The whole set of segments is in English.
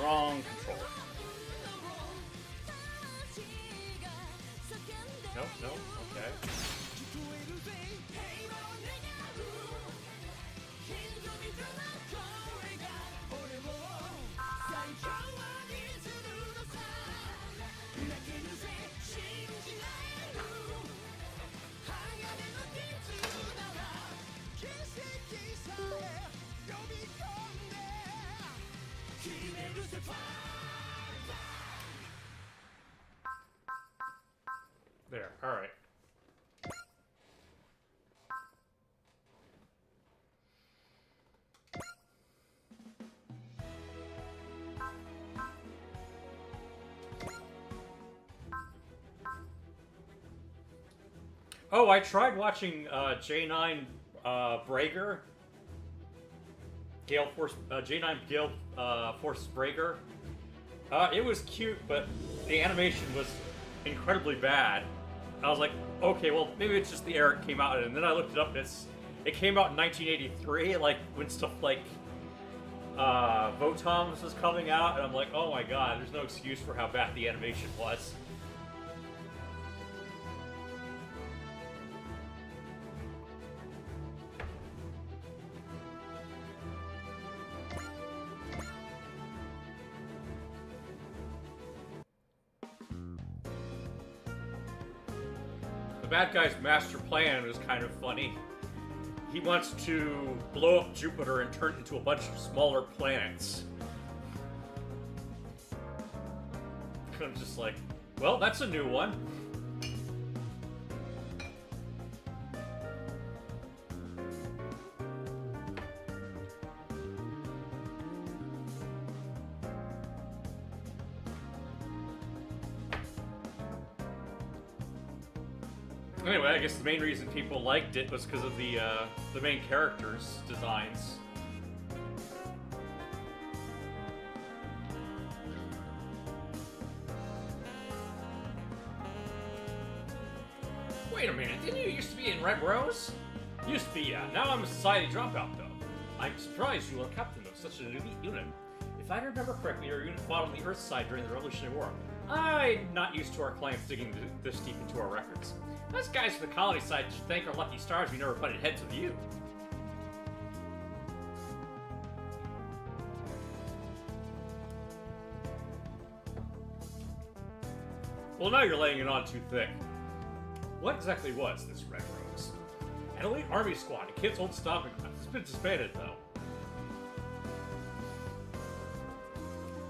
Wrong controller. Nope, nope, okay. There, alright. Oh, I tried watching J9 Brager. Gale Force, J9 Gale Force Brager. It was cute, but the animation was incredibly bad. I was like, okay, well, maybe it's just the era it came out in. And then I looked it up, and it came out in 1983, like, when stuff like Votoms was coming out, and I'm like, oh my god, there's no excuse for how bad the animation was. The bad guy's master plan is kind of funny. He wants to blow up Jupiter and turn it into a bunch of smaller planets. I'm just like, well, that's a new one. Anyway, I guess the main reason people liked it was because of the main characters' designs. Wait a minute, didn't you used to be in Red Rose? Used to be, yeah. Now I'm a society dropout, though. I'm surprised you were captain of such an elite unit. If I remember correctly, your unit fought on the Earth side during the Revolutionary War. I'm not used to our clients digging this deep into our records. Us guys from the colony side should thank our lucky stars we never butted heads with you. Well, now you're laying it on too thick. What exactly was this Red Rose? An elite army squad, a kid's old stomping ground. It's been disbanded, though.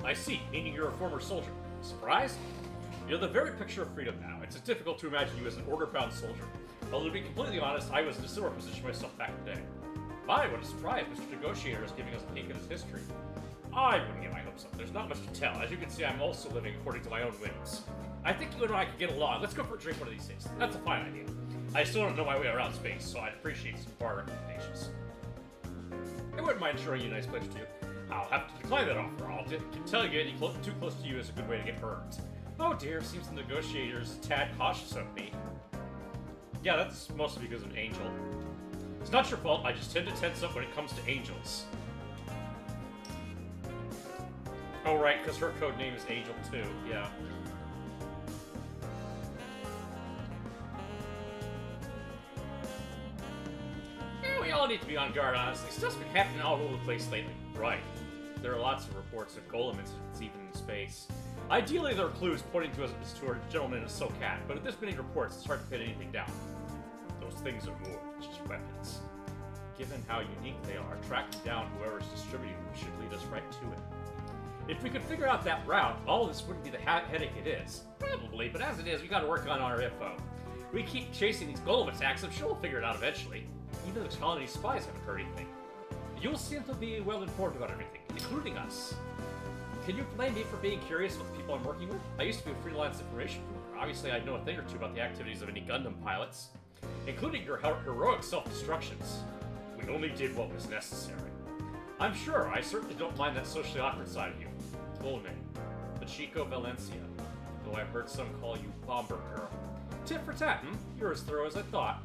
I see, meaning you're a former soldier. Surprised? You're the very picture of freedom now. It's difficult to imagine you as an order-bound soldier. Although, to be completely honest, I was in a similar position myself back in the day. My, what a surprise, Mr. Negotiator is giving us a peek at his history. I wouldn't get my hopes up. There's not much to tell. As you can see, I'm also living according to my own whims. I think you and I could get along. Let's go for a drink one of these days. That's a fine idea. I still don't know my way around space, so I'd appreciate some bar recommendations. I wouldn't mind showing you a nice place too. I'll have to decline that offer. I'll tell you getting too close to you is a good way to get burned. Oh dear, seems the Negotiator's a tad cautious of me. Yeah, that's mostly because of Angel. It's not your fault, I just tend to tense up when it comes to angels. Oh right, because her code name is Angel too, yeah. Yeah, we all need to be on guard, honestly. Stuff's been happening all over the place lately. Right. There are lots of reports of golem incidents even in space. Ideally, there are clues pointing to us to a gentleman in a SoCat, but at this many reports, it's hard to pin anything down. Those things are more than just weapons. Given how unique they are, tracking down whoever's distributing them should lead us right to it. If we could figure out that route, all this wouldn't be the headache it is. Probably, but as it is, we gotta work on our info. We keep chasing these golem attacks, I'm sure we'll figure it out eventually. Even the colony spies haven't heard anything. You'll seem to be well informed about everything, including us. Can you blame me for being curious about the people I'm working with? I used to be a freelance information broker. Obviously, I know a thing or two about the activities of any Gundam pilots, including your heroic self-destructions. We only did what was necessary. I'm sure, I certainly don't mind that socially awkward side of you. Tolme, Machiko Valencia, though I've heard some call you Bomber Girl. Tit for tat, hmm? You're as thorough as I thought.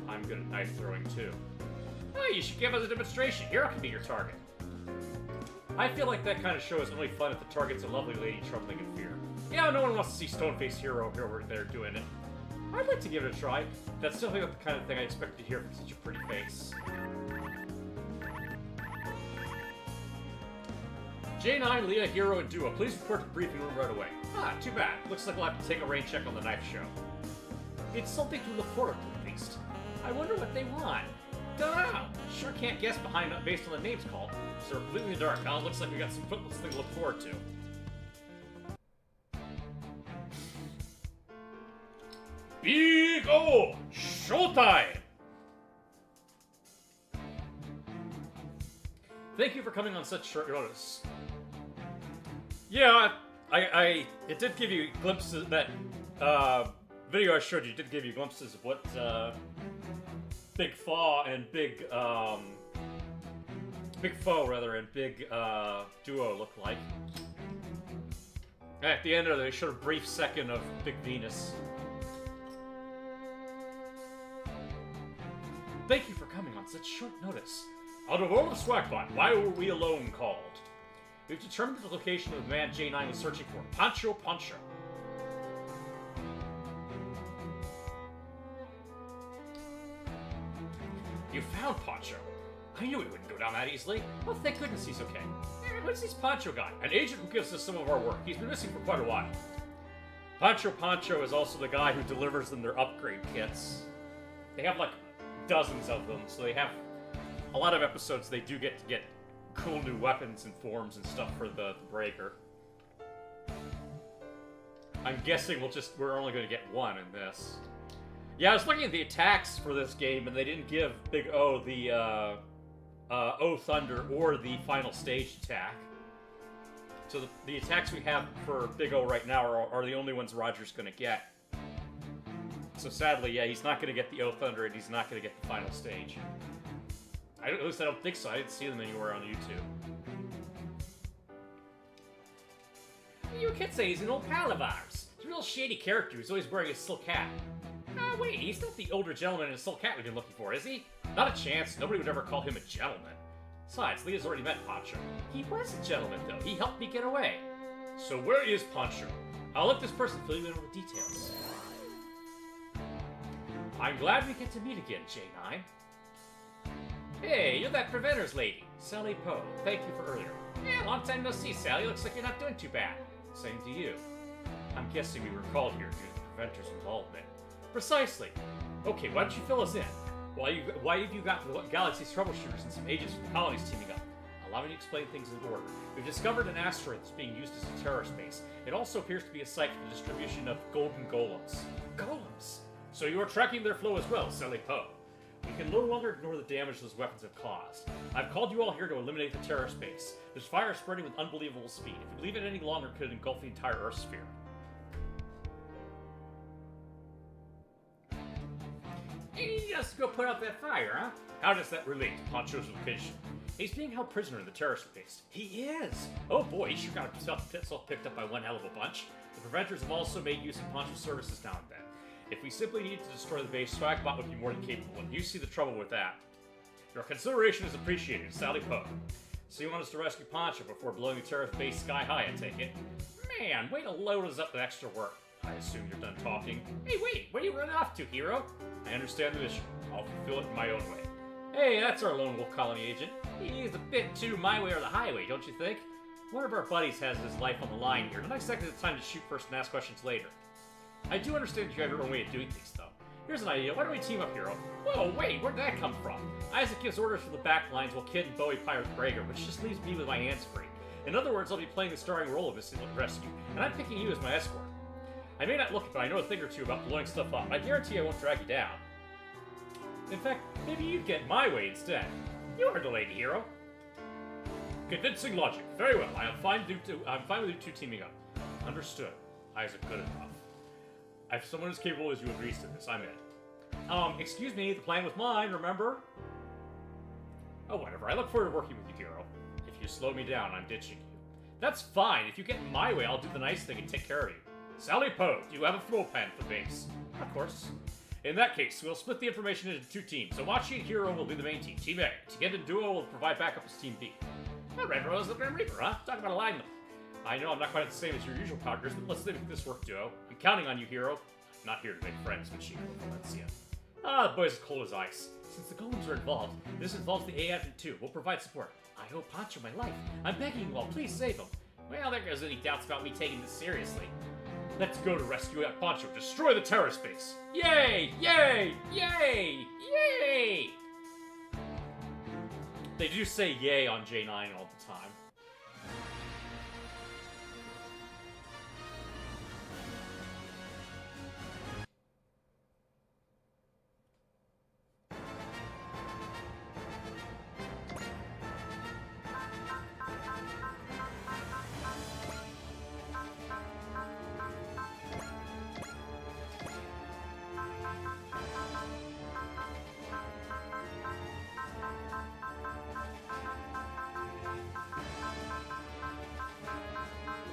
I'm good at knife throwing too. Oh, you should give us a demonstration. Hero can be your target. I feel like that kind of show is only fun if the target's a lovely lady trembling in fear. Yeah, no one wants to see stone-faced Hero over there doing it. I'd like to give it a try. That's definitely not the kind of thing I expected to hear from such a pretty face. J9, Leah, Hero, and Duo, please report to the briefing room right away. Ah, too bad. Looks like we'll have to take a rain check on the knife show. It's something to look forward to, at least. I wonder what they want. Dunno. Sure can't guess based on the names called. So we're completely in the dark. Now it looks like we got some footless thing to look forward to. Big O! Showtime! Thank you for coming on such short notice. Yeah, it did give you glimpses, that video I showed you did give you glimpses of what Big Foe and Big Duo look like. At the end of it, they showed a brief second of Big Venus. Thank you for coming on such short notice. Out of all of Swagbot, why were we alone called? We've determined the location of the man J9 was searching for, Pancho Poncho. You found Poncho. I knew he wouldn't go down that easily. Well, thank goodness he's okay. What's this Poncho guy? An agent who gives us some of our work. He's been missing for quite a while. Pancho Poncho is also the guy who delivers them their upgrade kits. They have like dozens of them, so they have a lot of episodes. They do get cool new weapons and forms and stuff for the breaker. I'm guessing we're only going to get one in this. Yeah, I was looking at the attacks for this game, and they didn't give Big O the O Thunder or the final stage attack. So the attacks we have for Big O right now are the only ones Roger's going to get. So sadly, yeah, he's not going to get the O Thunder, and he's not going to get the final stage. At least I don't think so. I didn't see them anywhere on YouTube. You can't say he's an old pal of ours. He's a real shady character who's always wearing a silk hat. Ah, wait, he's not the older gentleman in a silk hat we've been looking for, is he? Not a chance. Nobody would ever call him a gentleman. Besides, Leah's already met Poncho. He was a gentleman, though. He helped me get away. So where is Poncho? I'll let this person fill you in on the details. I'm glad we get to meet again, J9. Hey, you're that Preventers lady, Sally Poe. Thank you for earlier. Yeah, long time no see, Sally. Looks like you're not doing too bad. Same to you. I'm guessing we were called here due to the Preventers' involvement. Precisely. Okay, why don't you fill us in? Why have you got the Galaxy's troubleshooters and some agents from the colonies teaming up? Allow me to explain things in order. We've discovered an asteroid that's being used as a terrorist base. It also appears to be a site for the distribution of golden golems. Golems? So you are tracking their flow as well, Sally Poe. We can no longer ignore the damage those weapons have caused. I've called you all here to eliminate the terrorist base. There's fire spreading with unbelievable speed. If we leave it any longer, it could engulf the entire Earth sphere. He has to go put out that fire, huh? How does that relate to Poncho's location? He's being held prisoner in the terrorist base. He is! Oh boy, he sure got himself picked up by one hell of a bunch. The Preventers have also made use of Poncho's services now and then. If we simply needed to destroy the base, Swagbot would be more than capable, and you see the trouble with that. Your consideration is appreciated, Sally Poe. So you want us to rescue Poncho before blowing the terrorist base sky high, I take it? Man, way to load us up with extra work. I assume you're done talking. Hey, wait, where are you running off to, Hero? I understand the mission. I'll fulfill it in my own way. Hey, that's our lone wolf colony agent. He's a bit too my way or the highway, don't you think? One of our buddies has his life on the line here, and I expected the time to shoot first and ask questions later. I do understand you have your own way of doing things, though. Here's an idea. Why don't we team up, Hero? Whoa, wait, where did that come from? Isaac gives orders for the back lines while Kid and Bowie pirate the Brager, which just leaves me with my hands free. In other words, I'll be playing the starring role of this rescue, and I'm picking you as my escort. I may not look it, but I know a thing or two about blowing stuff up. I guarantee I won't drag you down. In fact, maybe you'd get my way instead. You heard the lady, Hero. Convincing logic. Very well. I'm fine with you two teaming up. Understood. Isaac, good enough. If someone as capable as you agrees to this, I'm in. Excuse me, the plan was mine, remember? Oh, whatever. I look forward to working with you, Hero. If you slow me down, I'm ditching you. That's fine. If you get in my way, I'll do the nice thing and take care of you. Sally Poe, do you have a floor plan for the base? Of course. In that case, we'll split the information into two teams. Omachi and Hero will be the main team. Team A. Tiget and Duo will provide backup as Team B. Red Rose, the Grim Reaper, huh? Talk about alignment. I know I'm not quite the same as your usual conquerors, but let's make this work, Duo. I'm counting on you, Hero. I'm not here to make friends with Chico and Valencia. Ah, the boy's as cold as ice. Since the golems are involved, this involves the A advent too. We'll provide support. I owe Pancho my life. I'm begging you all, please save him. Well, there goes any doubts about me taking this seriously. Let's go to rescue Pancho. Destroy the terrorist base. Yay! Yay! Yay! Yay! They do say yay on J9 all the time.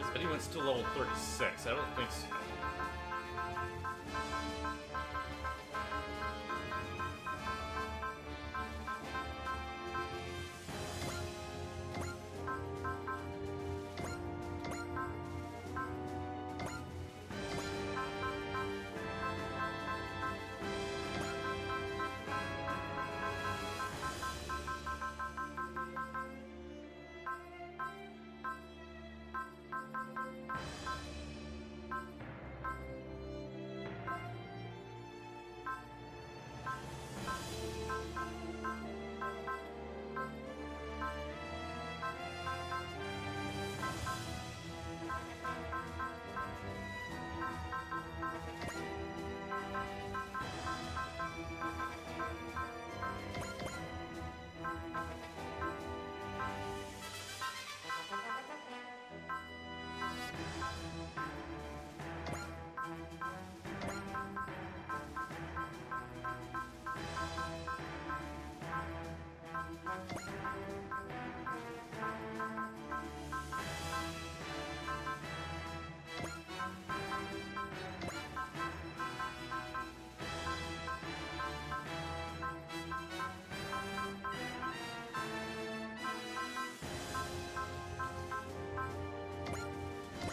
Is anyone still level 36? I don't think so.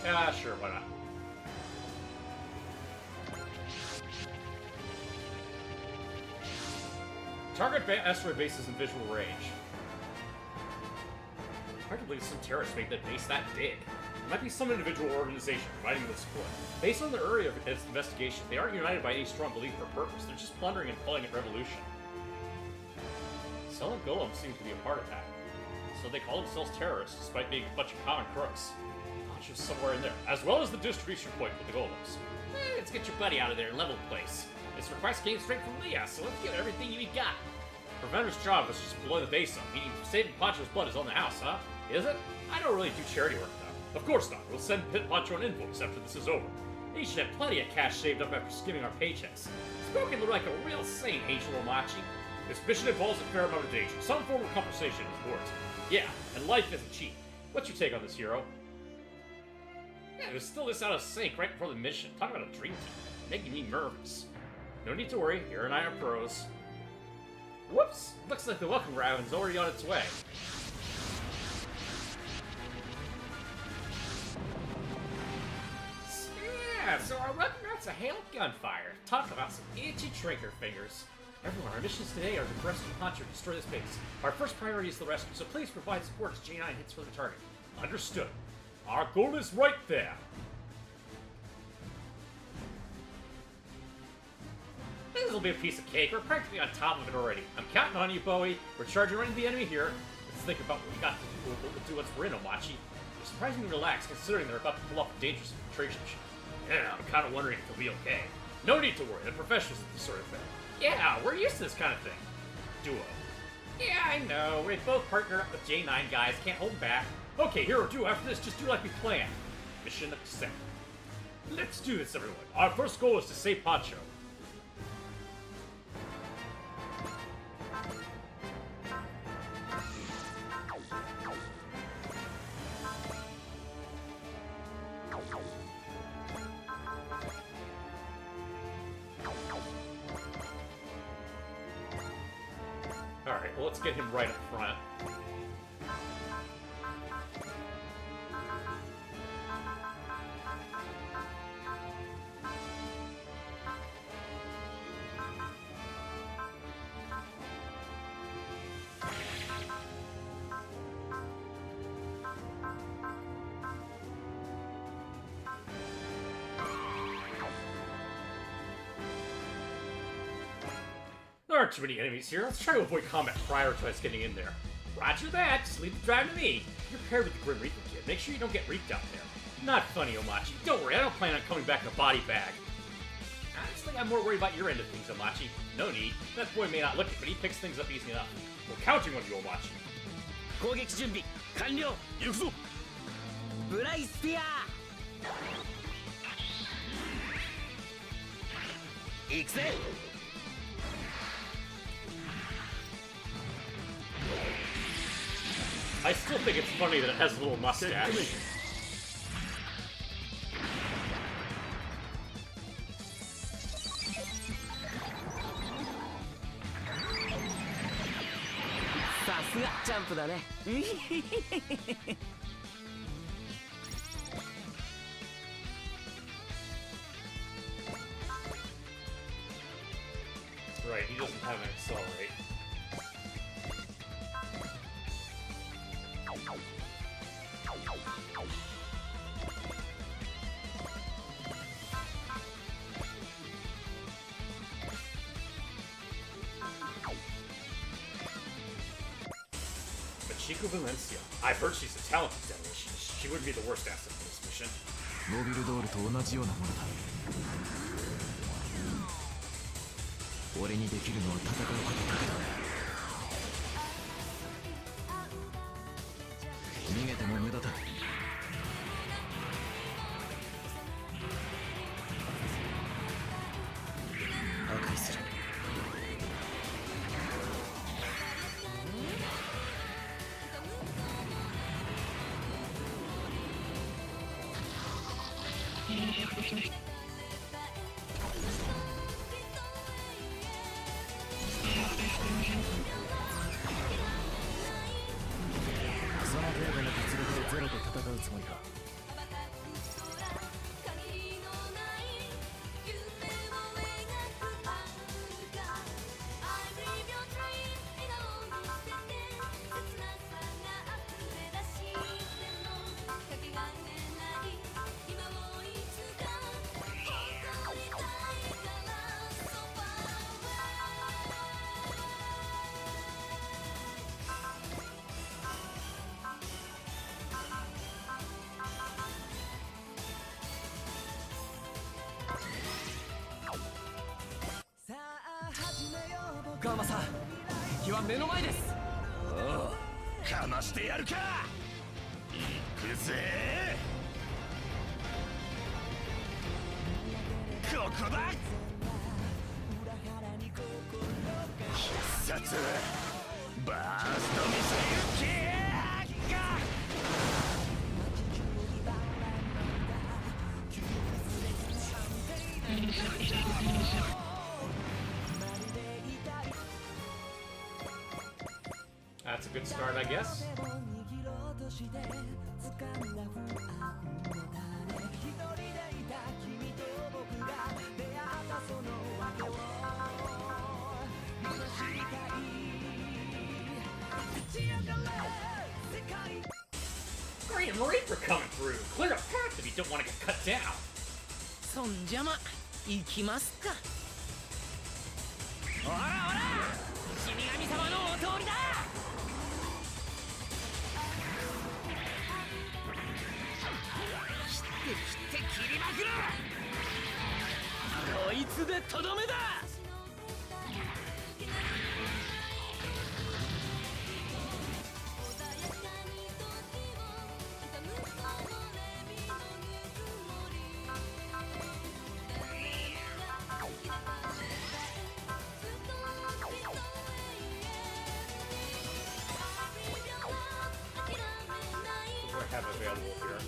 Yeah, sure, why not? Target asteroid base is in visual range. Hard to believe some terrorists made that base that big. It might be some individual organization providing the support. Based on the area of its investigation, they aren't united by any strong belief or purpose. They're just plundering and calling it revolution. Cell and Golem seem to be a part of that. So they call themselves terrorists, despite being a bunch of common crooks. Just somewhere in there, as well as the distribution point with the golems. Let's get your buddy out of there and level the place. This request came straight from Leah, so let's give everything you got. Preventer's job is just blowing the base up, meaning saving Pancho's blood is on the house, huh? Is it? I don't really do charity work, though. Of course not. We'll send Pancho an invoice after this is over. He should have plenty of cash saved up after skimming our paychecks. Spoken like a real saint, Angel Omachi. This mission involves a fair amount of danger. Some form of compensation is warranted. Yeah, and life isn't cheap. What's your take on this, Hero? Yeah, there's still this out of sync right before the mission. Talk about a dream team. Making me nervous. No need to worry, Hero and I are pros. Whoops! Looks like the welcome wagon's already on its way. Yeah, so our welcome routes a hail of gunfire. Talk about some itchy trigger fingers. Everyone, our missions today are to rescue Pancho and destroy this base. Our first priority is the rescue, so please provide support as J9 hits for the target. Understood. Our goal is right there. This will be a piece of cake. We're practically on top of it already. I'm counting on you, Bowie. We're charging right into the enemy here. Let's think about what we got to do once we're in Omachi. We're surprisingly relaxed considering they're about to pull off a dangerous infiltration mission. Yeah, I'm kind of wondering if it'll be okay. No need to worry. The professionals at this sort of thing. Yeah, we're used to this kind of thing. Duo. Yeah, I know. We both partnered up with J9 guys. Can't hold back. Okay, Hero Duo, after this, just do like we planned. Mission accepted. Let's do this, everyone. Our first goal is to save Pancho. Well, let's get him right up front. There aren't too many enemies here. Let's try to avoid combat prior to us getting in there. Roger that. Just leave the drive to me. You're paired with the Grim Reaper kid. Make sure you don't get reeked out there. Not funny, Omachi. Don't worry, I don't plan on coming back in a body bag. Honestly, I'm more worried about your end of things, Omachi. No need. That boy may not look it, but he picks things up easy enough. We're counting on you, Omachi. 攻撃準備完了。行くぞ。ブライスピアー。行くぜ。I still think it's funny that it has a little mustache. Right, he doesn't have an accelerate. Chico Valencia. I've heard she's a talented devil. She would be the worst asset for this mission. モビルドールと同じようなものだ。俺にできるのは戦うことだけだ。逃げても無駄だ。破壊する。その程度の実力でゼロと戦うつもりか。ガーマさん、敵は目の前です。おう、かましてやるか。行くぜ。ここだ。必殺バーストミサイルキック。That's a good start, I guess. Green Reaper coming through. Clear a path if you don't want to get cut down. そんじゃま、行きますか。おらおら、死神様のお通りだ。切って切りまくる。こいつでとどめだ。Have available here.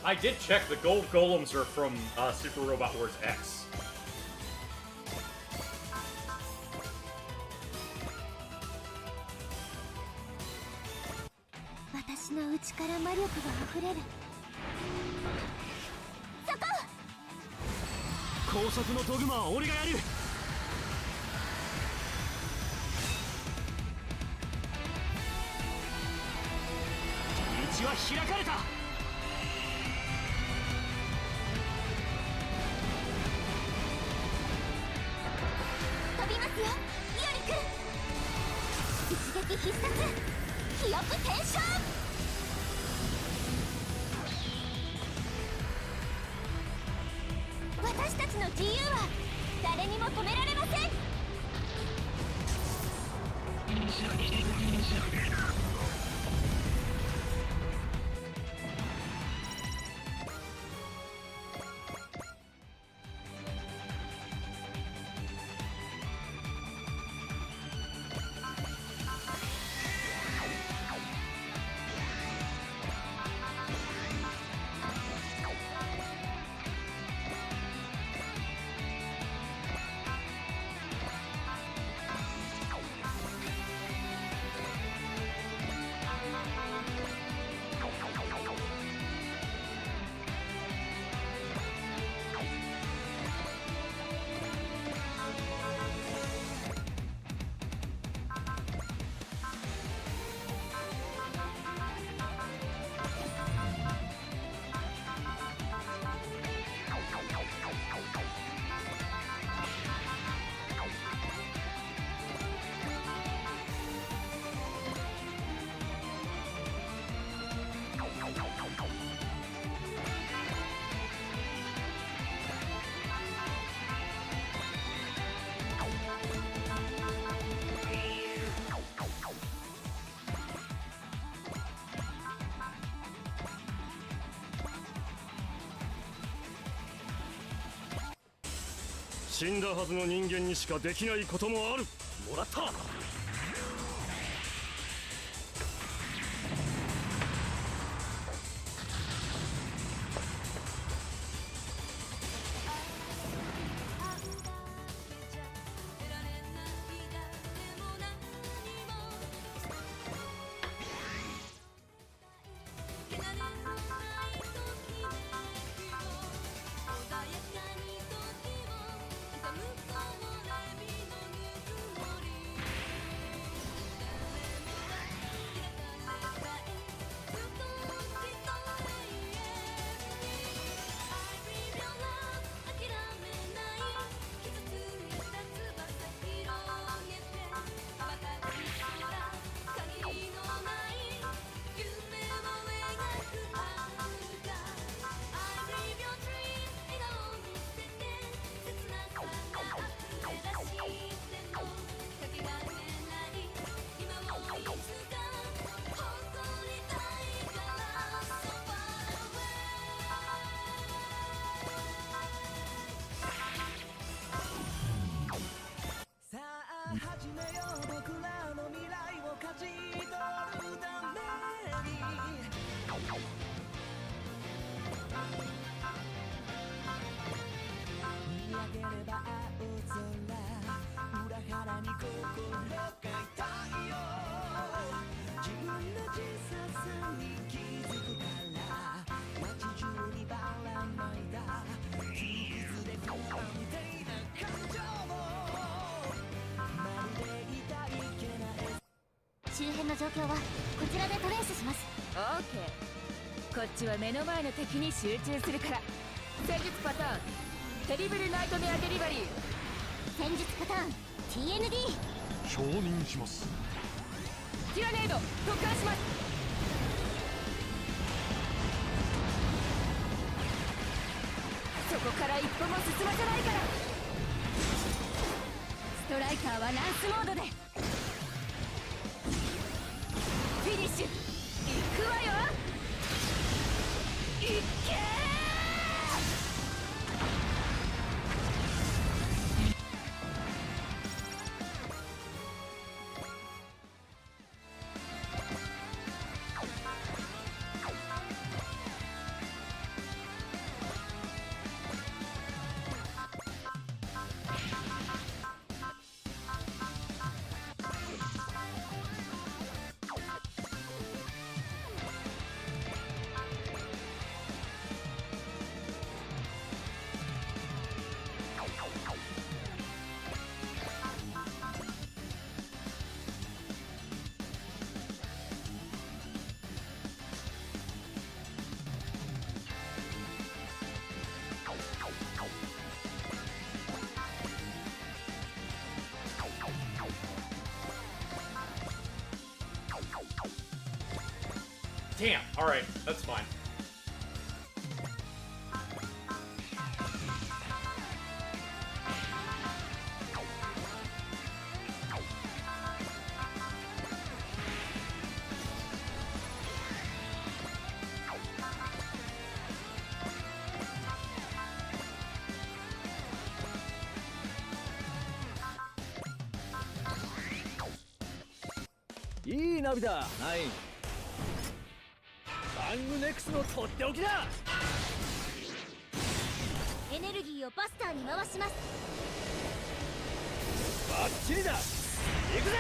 I did check. The gold golems are from Super Robot Wars X. 私の内から魔力が溢れる。そこ。高速のドグマは俺がやる。道は開かれた。飛びますよ、ミオリ君。一撃必殺、記憶転生。私たちの自由は誰にも止められません。死んだはずの人間にしかできないこともある。もらった。周辺の状況はこちらでトレースします。オーケー。こっちは目の前の敵に集中するから。戦術パターンテリブルナイトメアデリバリー。戦術パターン TND 承認します。ティラネード特貫します。そこから一歩も進ませないから。ストライカーはランスモードでフィニッシュ行くわよ。いっけー。Damn. All right, that's fine.いいナビだナイン。バングネクスのとっておきだ。エネルギーをバスターに回します。バッチリだ。行くぜ。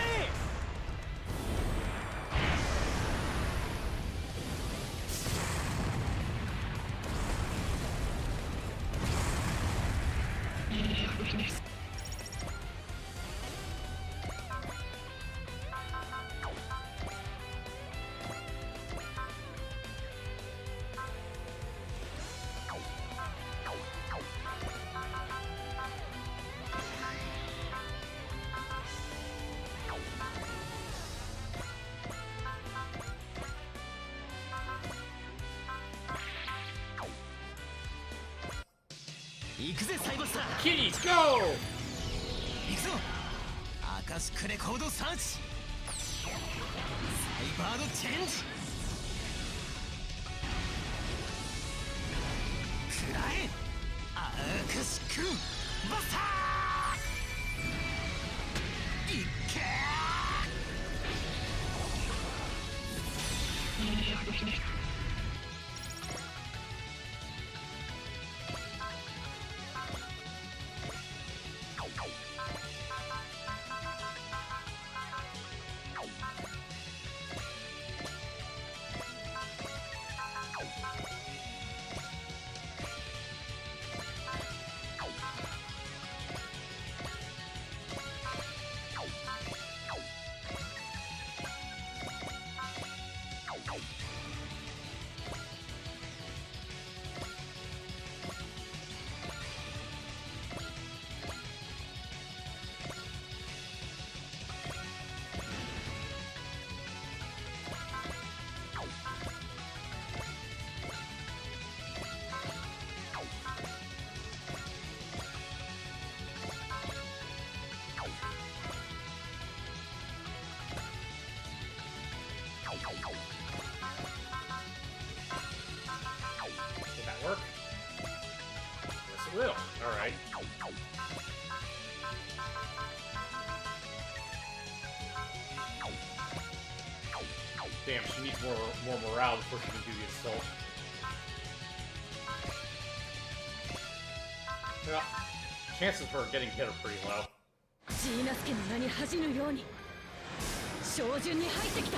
行くぜサイボスター。 Kitties, go! 行くぞ。アカシックレコードサーチ。サイバードチェンジ。くらえ。アカシックバスター。いっけー。Will that work? Yes, it will. Alright. Damn, she needs more morale before she can do the assault. Yeah. Chances of her getting hit are pretty low. ジーナスケの名に恥じぬように照準に入ってきた。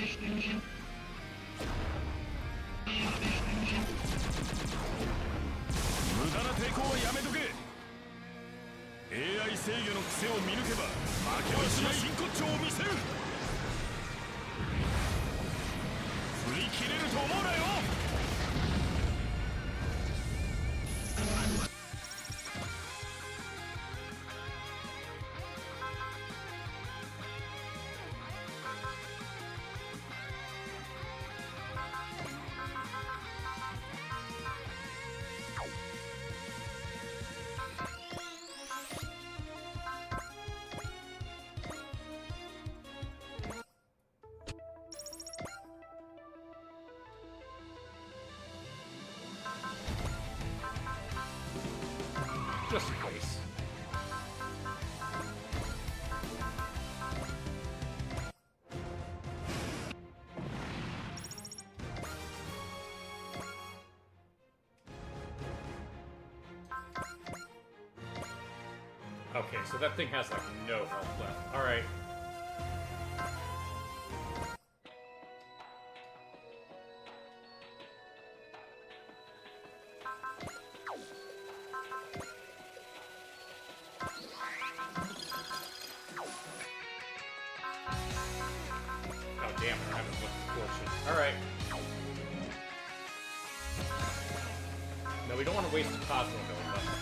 無駄な抵抗はやめとけ。 AI 制御の癖を見抜けば負けはしない。真骨頂を見せる。振り切れると思うなよ。Okay, so that thing has like no health left. Alright. Oh damn, I haven't looked at fortune. Alright. No, we don't want to waste a Cosmo Nova.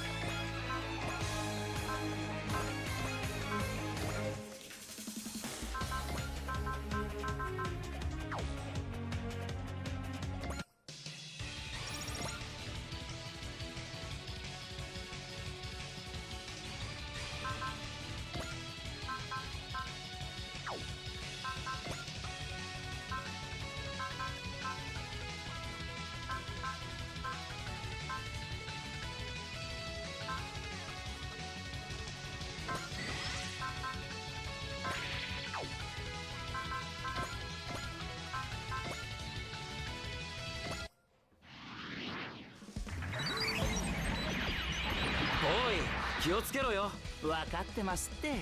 おい気をつけろよ。分かってますって。はい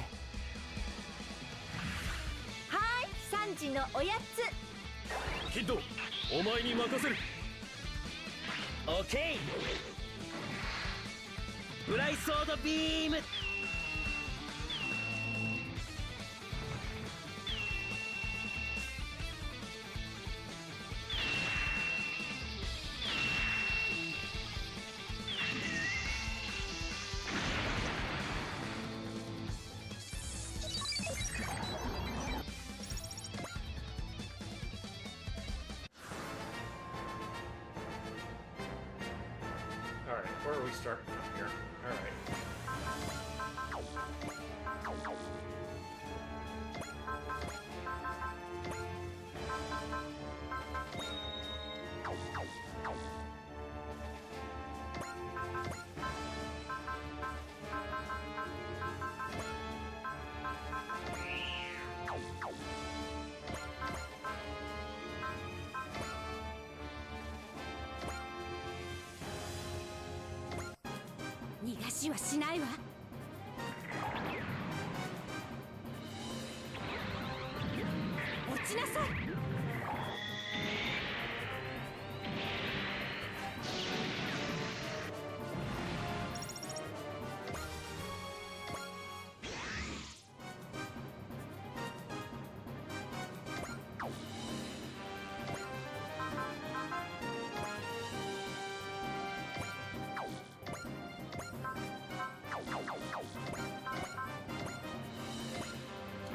3時のおやつ。キッドお前に任せる。オッケーブライソードビーム。Alright, where are we starting from here? Alright.逃がしはしないわ。落ちなさい。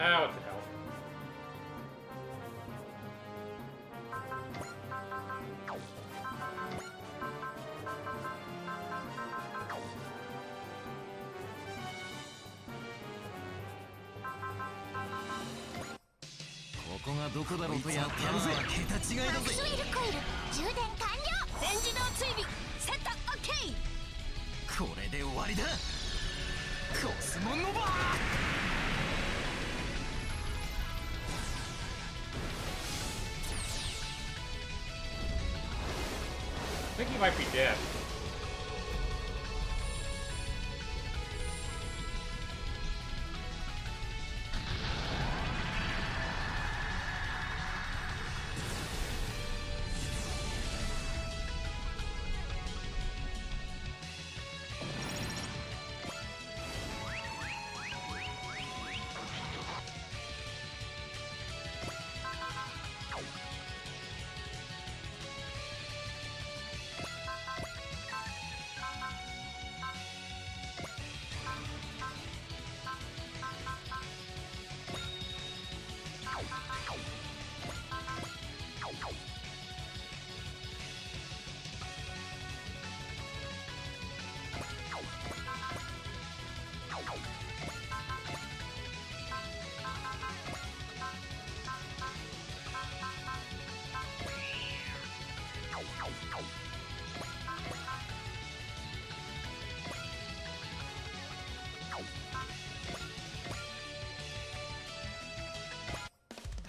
Ah, what the hell. This ここがどこだろうとやってやるぜ。桁違いだぜ。マクスウェルコイル充電完了。全自動追尾セットオッケー。これで終わりだ。コスモノバー。I think he might be dead.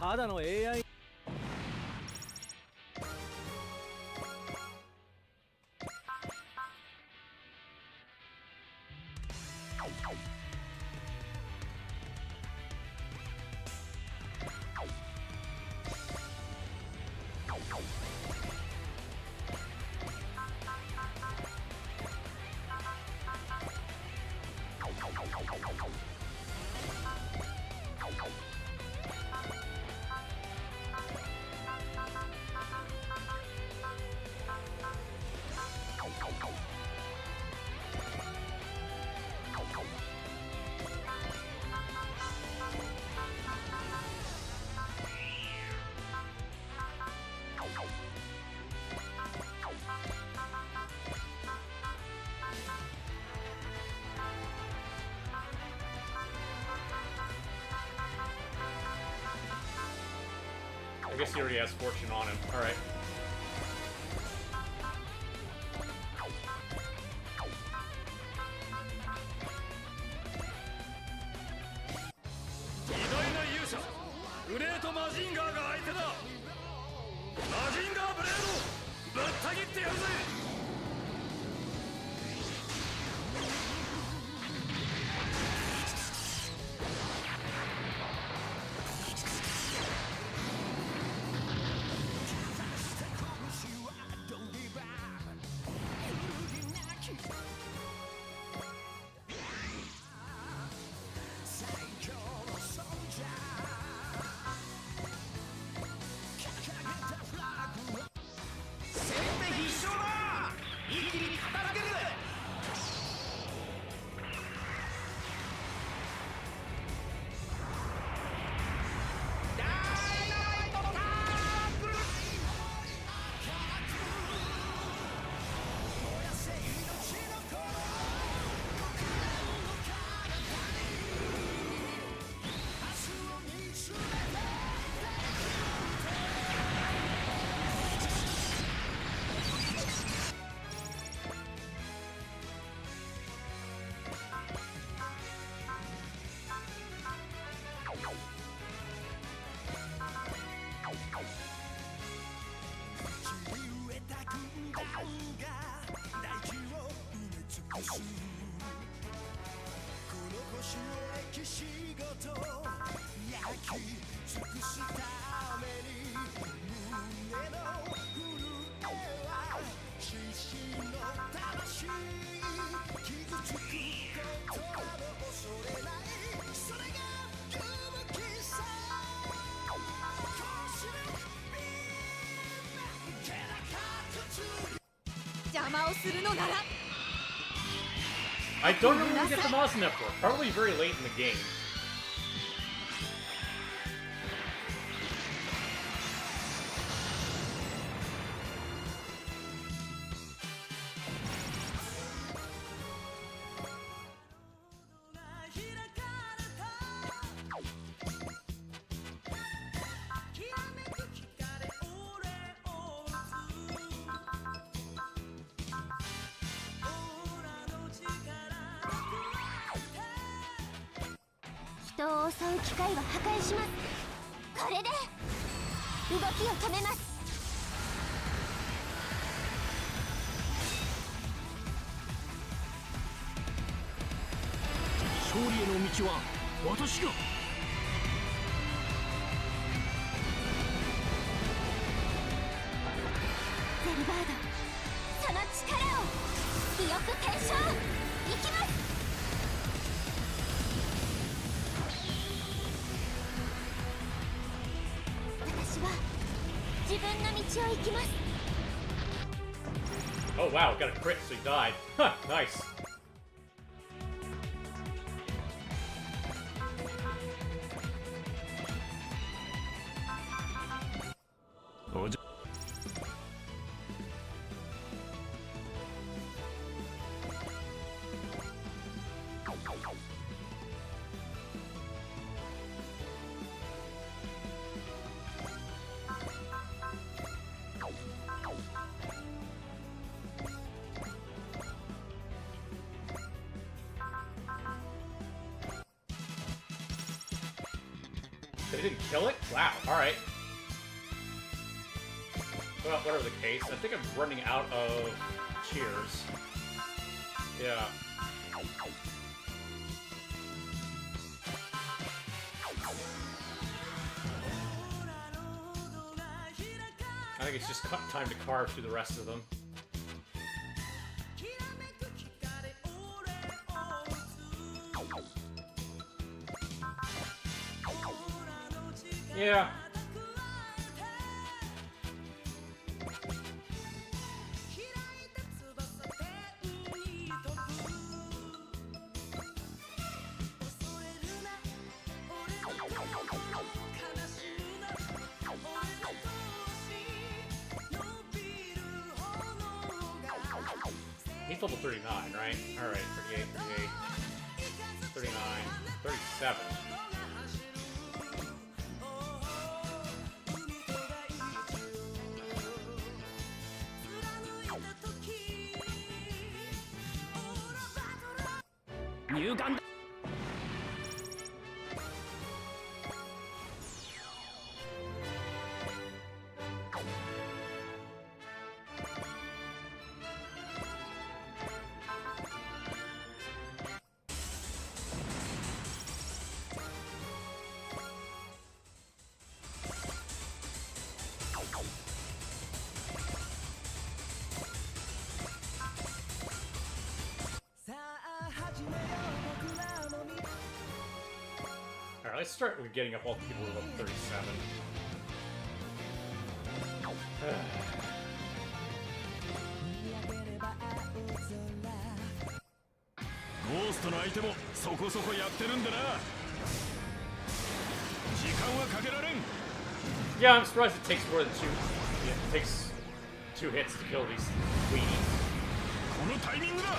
Tada ただの AI。I guess he already has fortune on him. Alright. I don't know when we get the Maz Network. Probably very late in the game. Oh wow, got a crit, so he died. Huh, nice. They didn't kill it? Wow, alright. Well, whatever the case, I think I'm running out of cheers. Yeah. I think it's just time to carve through the rest of them. Yeah. He's level 39, right? Alright, 38, 38, 39, 37. 乳がんだ。 Alright, let's start with getting up all the people to level 37. ゴーストの相手もそこそこやってるんだな。時間はかけられん。 Yeah, I'm surprised it takes more than two. Yeah, it takes 2 hits to kill these weenies. このタイミングだ。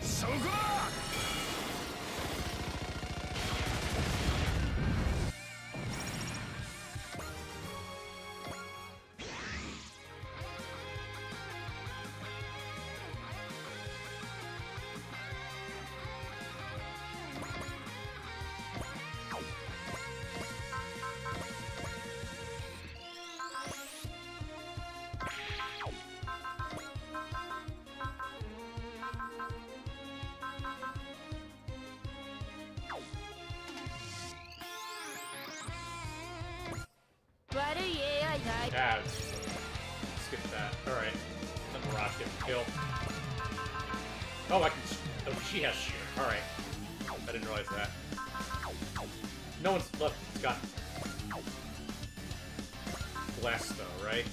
そこだ。 悪い AI が Ah, skip that. Alright. Let Mirage get a kill. Oh, I can. Oh, she has shear. Alright. I didn't realize that. No one's left. It's got. Bless, though, right?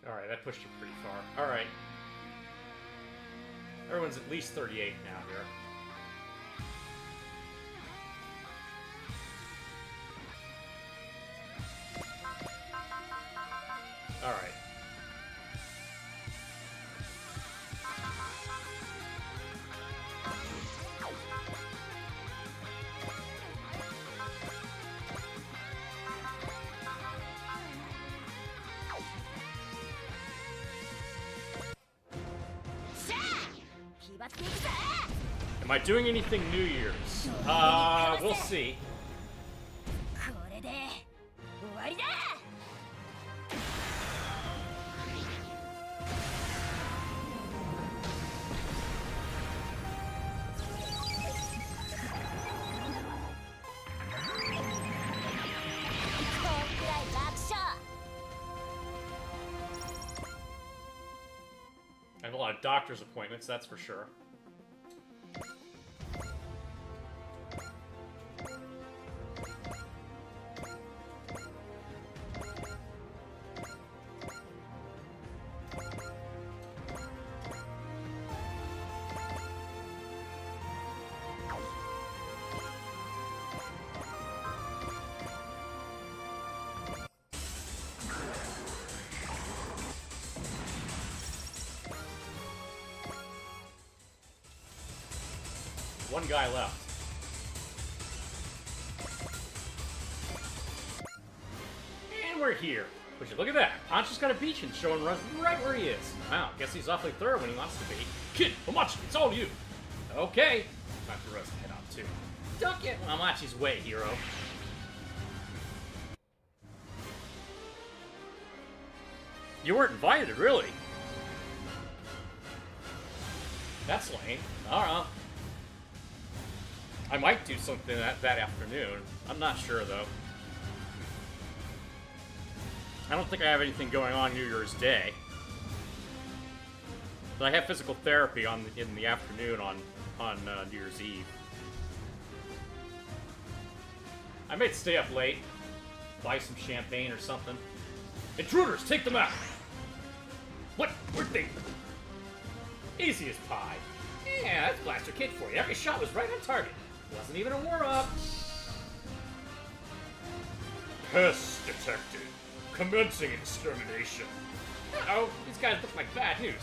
Alright, that pushed you pretty far. Alright. Everyone's at least 38 now here. Alright. Am I doing anything New Year's? We'll see. これで終わりだ。こんくらい楽勝。 I have a lot of doctor's appointments, that's for sure. One guy left. And we're here. Would you look at that? Poncho's got a beach and showing runs right where he is. Wow, guess he's awfully thorough when he wants to be. Kid, Hamachi, it's all you. Okay. Time for Rose to head out too. Don't get in Hamachi's way, hero. You weren't invited, really? That's lame. Alright. I might do something that afternoon. I'm not sure, though. I don't think I have anything going on New Year's Day. But I have physical therapy in the afternoon on New Year's Eve. I might stay up late, buy some champagne or something. Intruders, take them out! What? Where'd they... Easy as pie. Yeah, that's Blaster Kid for you. Every shot was right on target. Wasn't even a warm-up. Pest detected. Commencing extermination. Uh-oh, these guys look like bad news.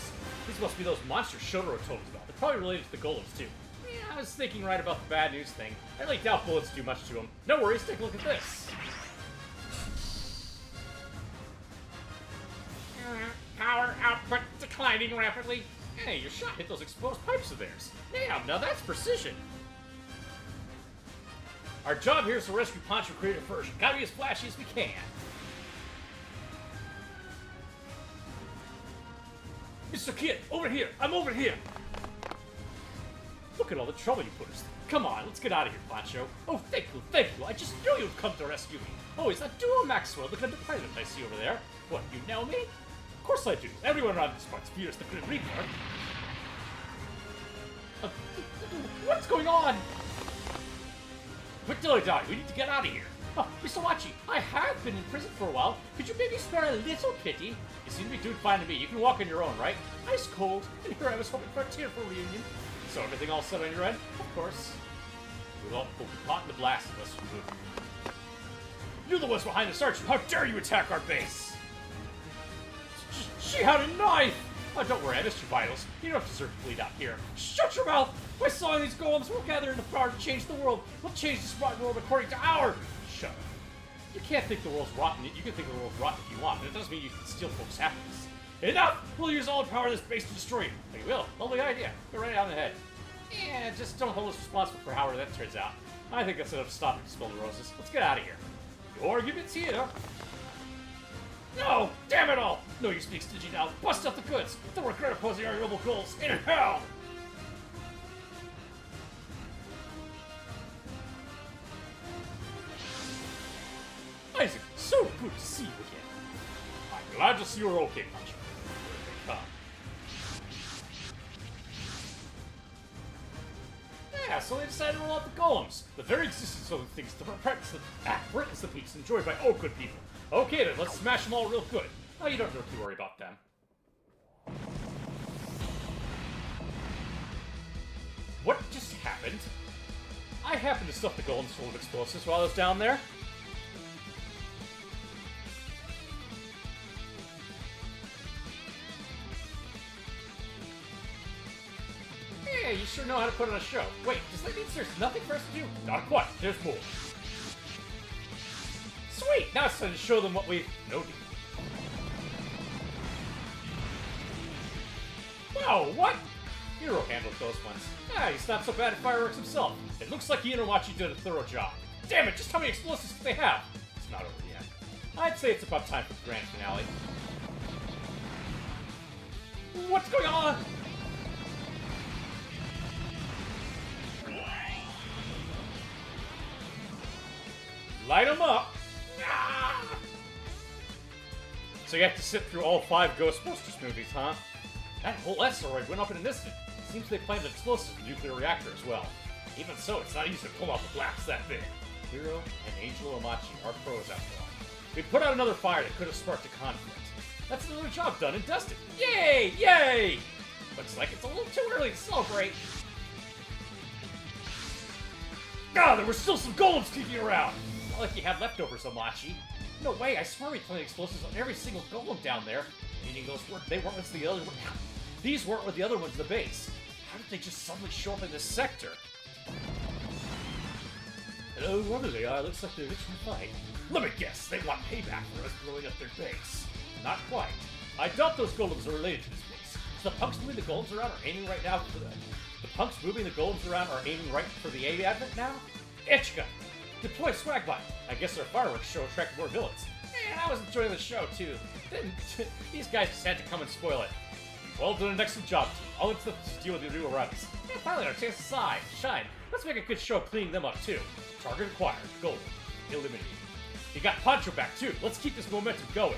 These must be those monsters Shotaro told us about. They're probably related to the golems, too. Yeah, I was thinking right about the bad news thing. I really doubt bullets do much to them. No worries, take a look at this. Power output declining rapidly. Hey, your shot hit those exposed pipes of theirs. Damn, now that's precision. Our job here is to rescue Poncho Creative first. Gotta be as flashy as we can. Mr. Kid, over here! I'm over here! Look at all the trouble you put us through. Come on, let's get out of here, Poncho. Oh, thank you, thank you. I just knew you'd come to rescue me. Oh, is that Duo Maxwell, the good pilot I see over there? What, you know me? Of course I do. Everyone around this part's fears the Grim Reaper. What's going on? Quick dilly die, we need to get out of here. Oh, Mr. Wachi, I have been in prison for a while. Could you maybe spare a little pity? You seem to be doing fine to me. You can walk on your own, right? Ice cold, and here I was hoping for a tearful reunion. So everything all set on your end? Of course. We'll be caught in the blast unless we move. You're the ones behind the search. How dare you attack our base? She had a knife! Oh, don't worry, I missed your vitals. You don't deserve to bleed out here. Shut your mouth! By sawing these golems, we'll gather enough power to change the world. We'll change this rotten world according to our... Shut up. You can't think the world's rotten. You can think the world's rotten if you want, but it doesn't mean you can steal folks' happiness. Enough! We'll use all the power of this base to destroy you. We will. Lovely idea. Go right on ahead. Yeah, just don't hold us responsible for however that turns out. I think that's enough to stop you to spill the roses. Let's get out of here. Your argument's here. No! Damn it all! No, you speak stingy now. Bust out the goods. Don't regret opposing our noble goals. In hell! Isaac, so good to see you again. I'm glad to see you're okay, Puncher. Here they come. Yeah, so they decided to roll out the golems. The very existence of the things threatens the peace enjoyed by all good people. Okay then, let's smash them all real good. Oh, you don't have to worry about them. What just happened? I happened to stuff the golems full of explosives while I was down there. Yeah, you sure know how to put on a show. Wait, does that mean there's nothing for us to do? Not quite, there's more. Sweet! Now it's time to show them what we know. Whoa, what? Hero handled those ones. Ah, he's not so bad at fireworks himself. It looks like Inomachi did a thorough job. Damn it, just how many explosives do they have? It's not over yet. I'd say it's about time for the grand finale. What's going on? Light them up! Ah! So you have to sit through all 5 Ghostbusters movies, huh? That whole asteroid went up in an instant. Seems they planted explosives in the nuclear reactor as well. Even so, it's not easy to pull off a blast that big. Hiro and Angel Omachi are pros after all. We put out another fire that could have sparked a conflict. That's another job done and dusted. Yay! Yay! Looks like it's a little too early to celebrate. Ah, there were still some golems kicking around! Not like you had leftovers, Omachi. No way, I swear we planted explosives on every single golem down there. Meaning they weren't with the other... These weren't with the other ones in the base. How did they just suddenly show up in this sector? Hello, whoever they are, looks like they're itching to fight. Let me guess, they want payback for us blowing up their base. Not quite. I doubt those golems are related to this base. So the punks moving the golems around are aiming right now for the punks moving the golems around are aiming right for the A advent now? Ichika! Deploy Swagbot! I guess our fireworks show attracted more villains. Man, I was enjoying the show too. These guys just had to come and spoil it. Well done, an excellent job, team. All it's left to deal with your new arrivals. Yeah, finally our chance to shine. Let's make a good show cleaning them up too. Target acquired. Gold. Eliminated. You got Poncho back too. Let's keep this momentum going.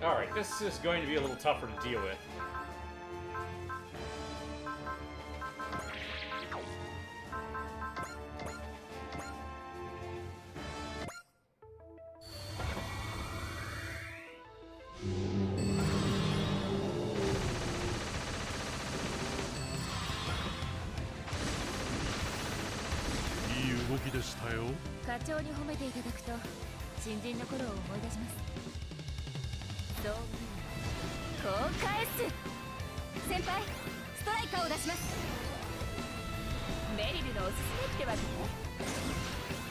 Alright, this is going to be a little tougher to deal with. でしたよ。課長に褒めていただくと新人の頃を思い出します。そうこう返す。先輩ストライカーを出します。メリルのおすすめってわけ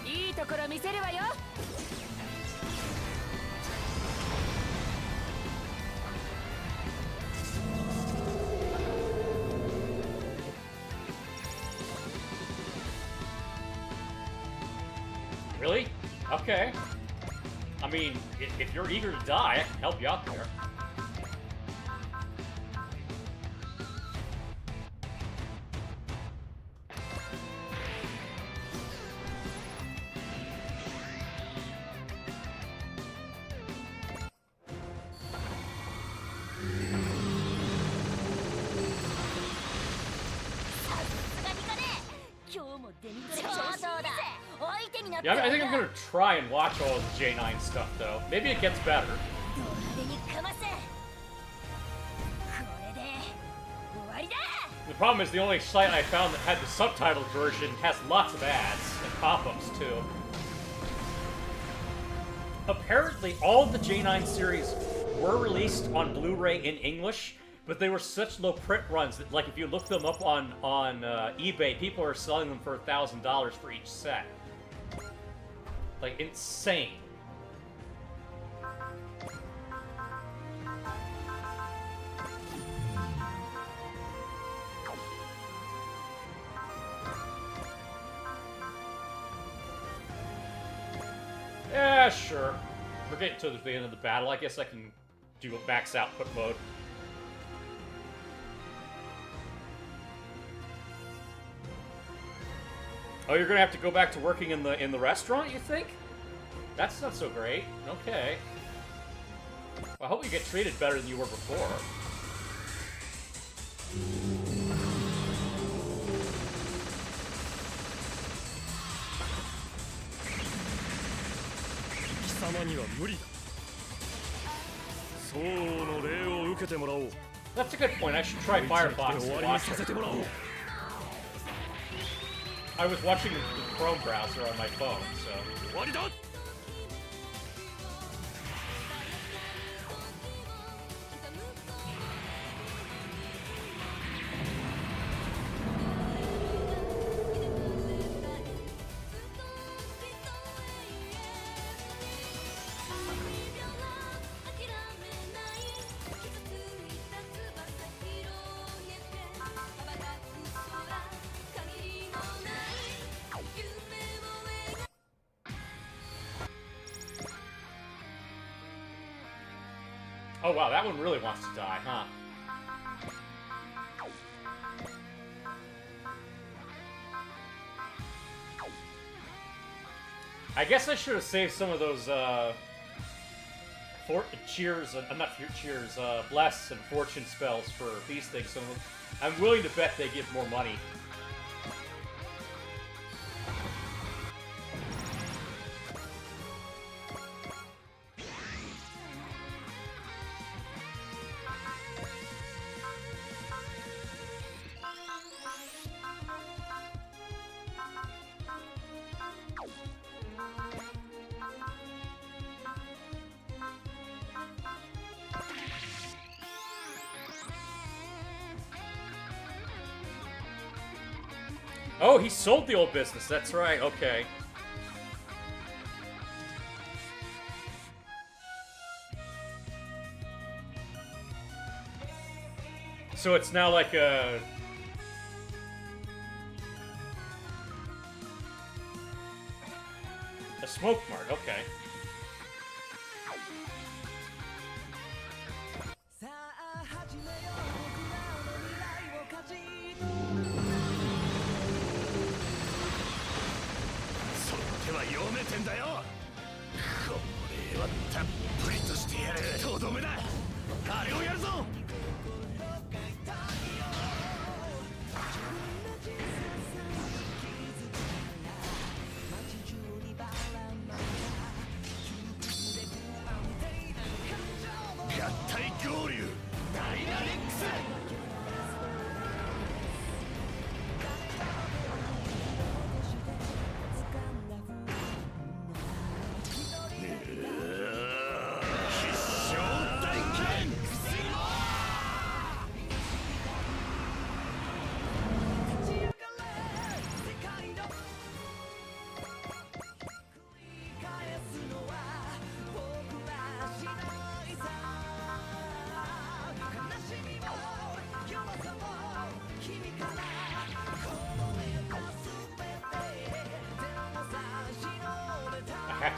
ね。いいところ見せるわよ。Really? Okay. I mean, if you're eager to die, I can help you out there. Yeah, I think I'm gonna try and watch all of the J9 stuff, though. Maybe it gets better. The problem is the only site I found that had the subtitled version has lots of ads and pop-ups, too. Apparently, all of the J9 series were released on Blu-ray in English, but they were such low print runs that, like, if you look them up on eBay, people are selling them for $1,000 for each set. Like, insane. Yeah, sure. We're getting to the end of the battle. I guess I can do a max output mode. Oh, you're gonna have to go back to working in the restaurant, you think? That's not so great. Okay. Well, I hope you get treated better than you were before. 貴様には無理だ。相応の礼を受けてもらおう。 That's a good point. I should try Firefox 終 to わりに watch させ it. てもらおう。 I was watching the Chrome browser on my phone, so... 終わりだ。 Oh wow, that one really wants to die, huh? I guess I should have saved some of those, bless and fortune spells for these things. So I'm willing to bet they give more money. Oh, he sold the old business. That's right. Okay. So it's now like a smoke mart. Okay.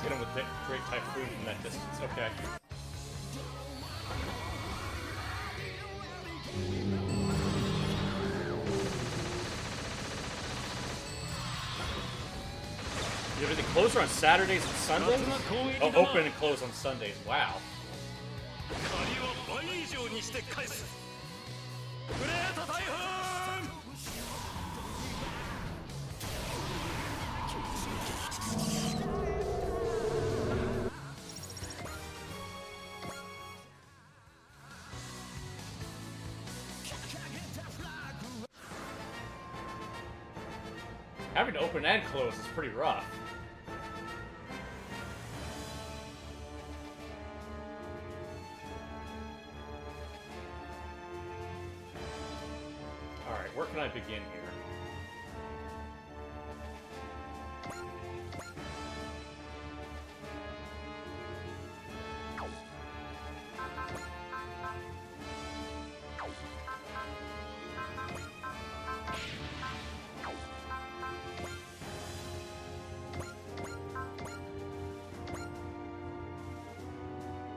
Hit him with Great Typhoon from that distance. Okay. You have anything closer on Saturdays and Sundays? Oh, open and close on Sundays. Wow. 借りを倍以上にして返すグレート台風 Having to open and close is pretty rough. Alright, where can I begin here?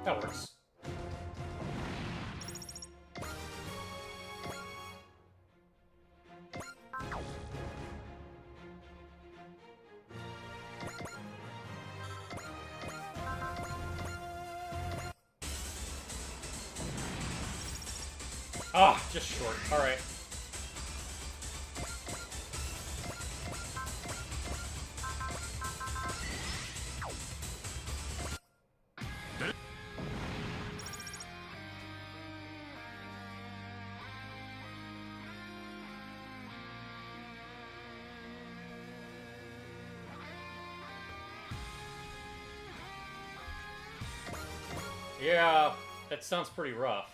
That works. Ah, just short. Alright. Yeah, that sounds pretty rough.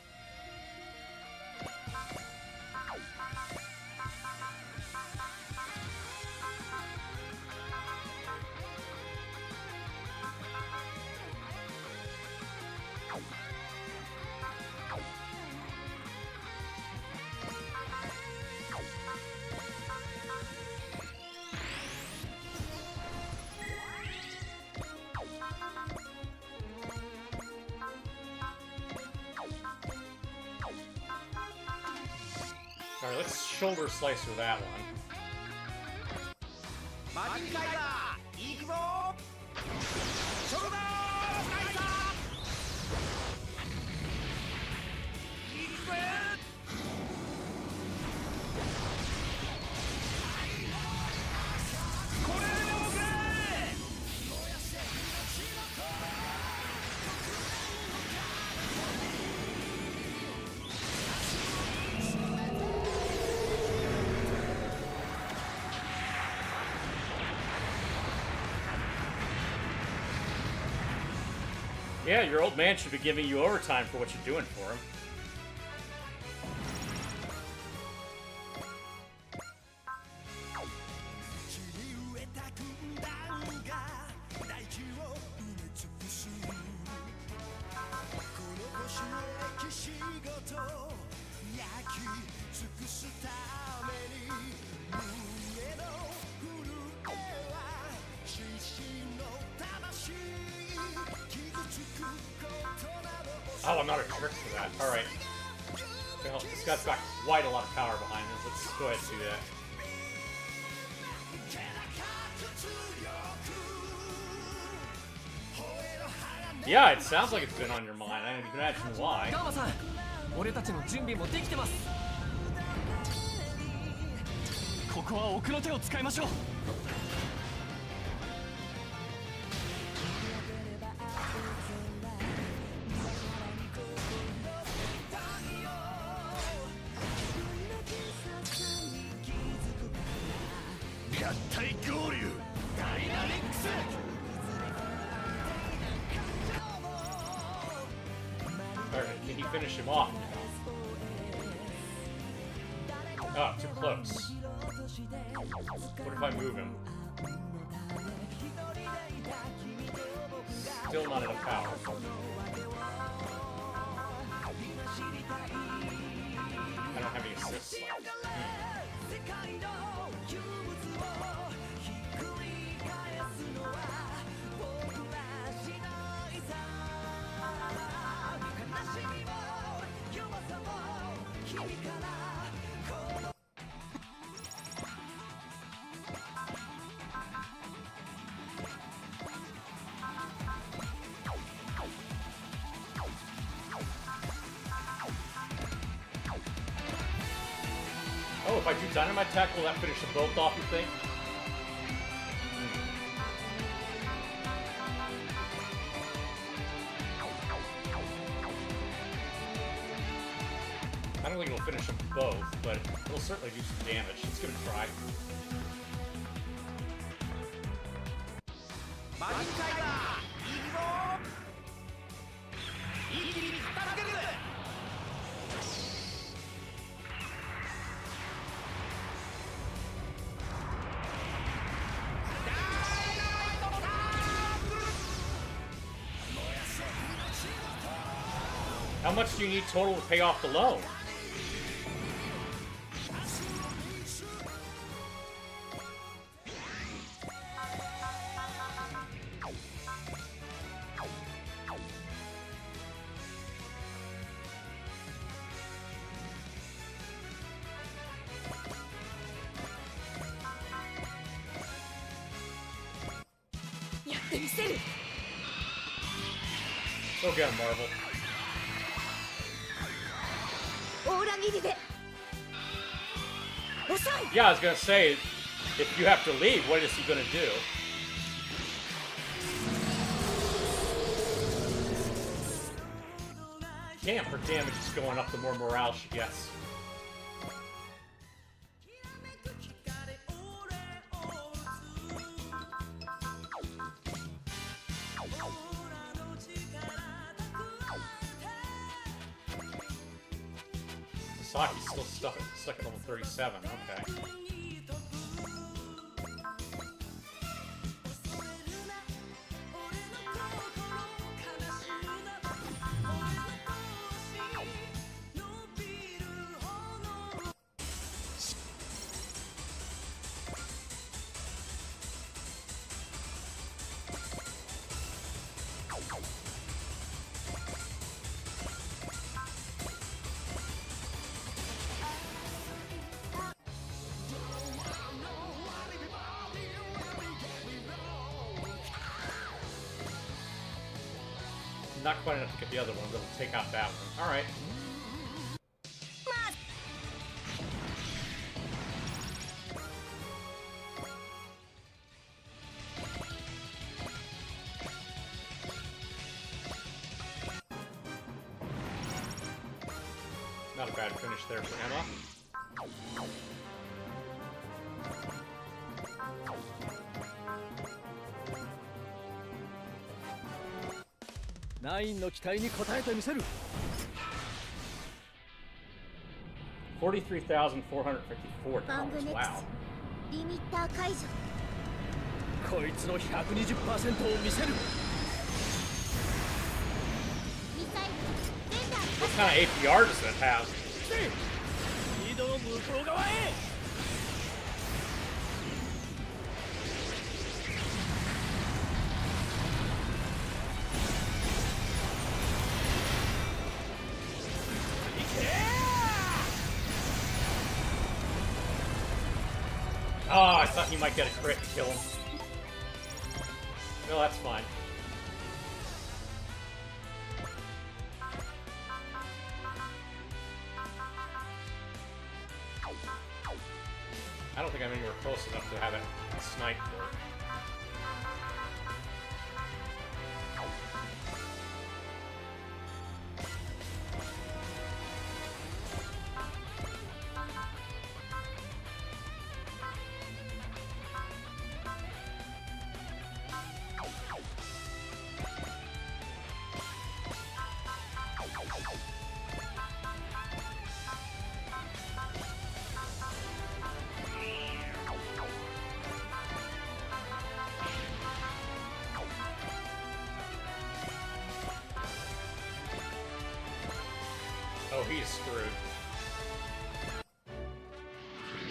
Alright, let's shoulder slice with that one. Yeah, your old man should be giving you overtime for what you're doing for him. Oh, I'm not a trick for that. Alright. Well, this guy's got quite a lot of power behind him. Let's go ahead and do that. Yeah, it sounds like it's been on your mind. I can imagine why. ガーマさん俺たちの準備もできてますここは奥の手を使いましょう 合体合流ダイナミックス Alright, can you finish him off now? Oh, too close. What if I move him? Still not enough power. I don't have any assists left. if I do Dynamite Attack, will that finish them both off, you think? I don't think it'll finish them both, but it'll certainly do some damage. Let's give it a try. How much do you need total to pay off the loan? Go get him, Marvel. Yeah, I was gonna say, if you have to leave, what is he gonna do? Damn, her damage is going up the more morale she gets. Sasaki's still stuck at level 37, okay. Not quite enough to get the other one, but it'll take out that one. Alright. Not a bad finish there for Emma. Nine の期待に応えてみせる。$43,454. バングネック Wow. スリミッター解除。こいつの 120% を見せる。ミサイルセンター What kind of APR does that have? リードの向こう側へ。Oh, I thought he might get a crit and kill him. No, that's fine. I don't think I'm anywhere close enough to have it snipe work. Oh, he's screwed.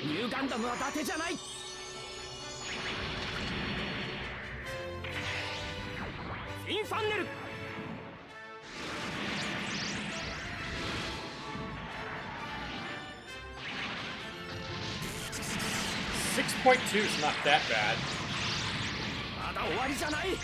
ニューガンダムは伊達じゃない。インファンネル。6.2 is not that bad. まだ終わりじゃない。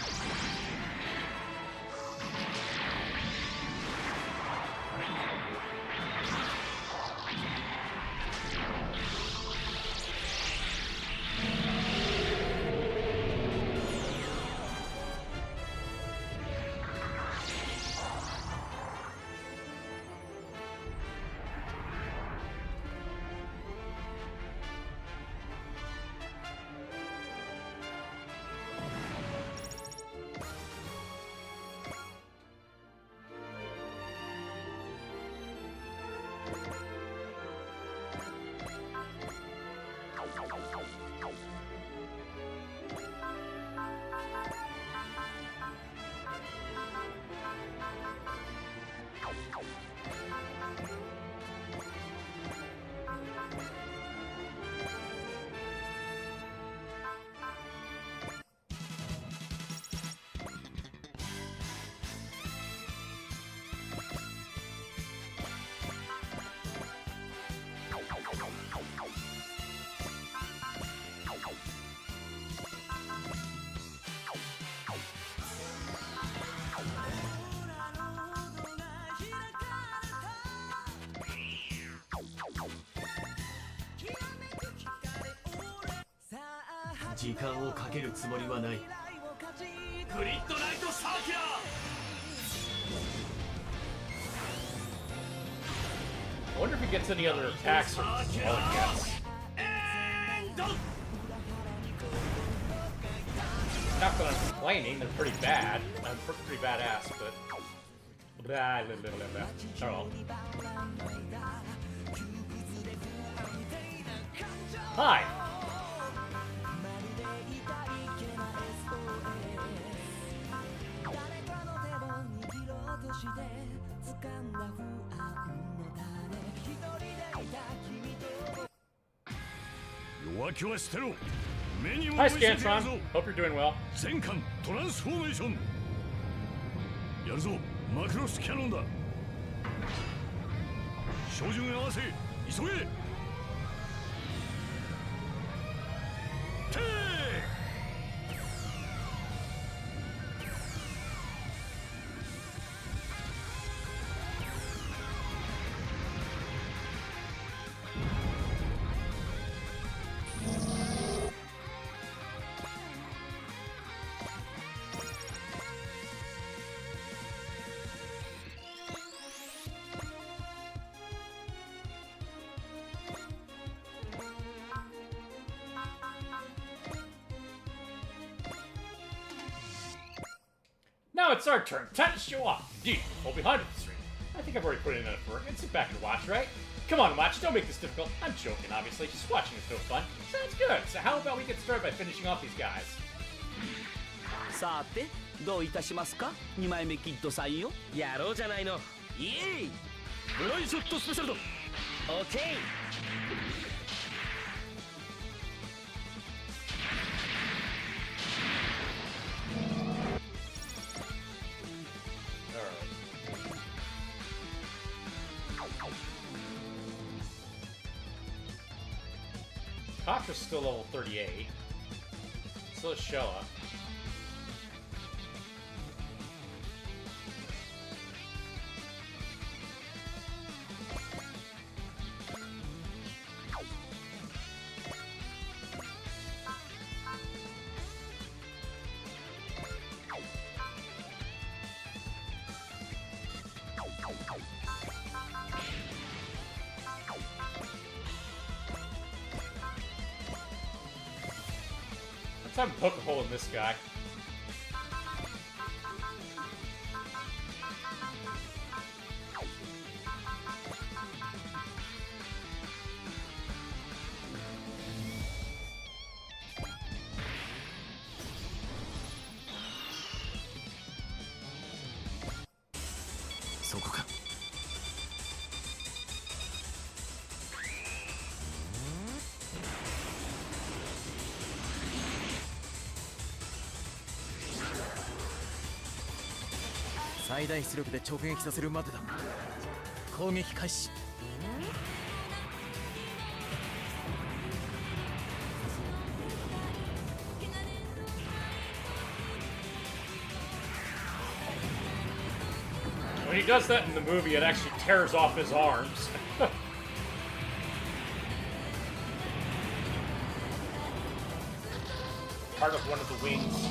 時間をかけるつもりはない。グリッドライトサーキュラー。 I wonder if he gets any other attacks or all he gets. Not that I'm complaining, they're pretty bad. I'm pretty badass, but... Blah, blah, blah, blah, blah. Oh well. Hi! Hi, Scantron. Hope you're doing well. 全艦トランスフォーメーション。やるぞ、マクロスキャノンだ。照準合わせ、急げ。てー。Now it's our turn. Time to show off. Indeed, well behind the stream. I think I've already put in enough work. And sit back and watch, right? Come on, watch. Don't make this difficult. I'm joking, obviously. Just watching is no fun. Sounds good. So how about we get started by finishing off these guys? さてどういたしますか2枚目キッドさんよ。やろうじゃないの。イエーイ。ブライショットスペシャルだ。オッケー。Katra's still level 38. So is Showa. Let's have him poke a hole in this guy. When he does that in the movie, it actually tears off his arms. Part of one of the wings.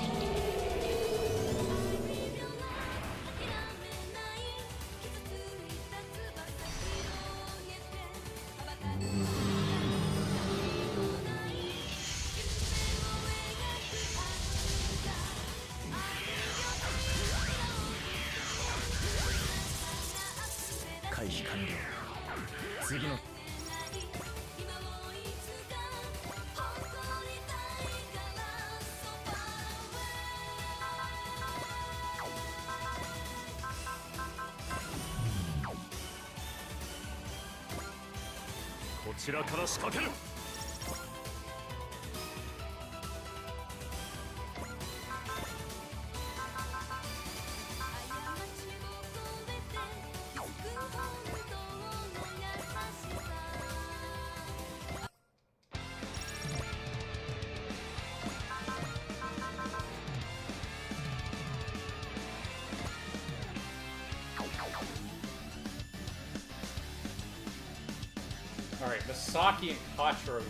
Alright, Misaki and Katra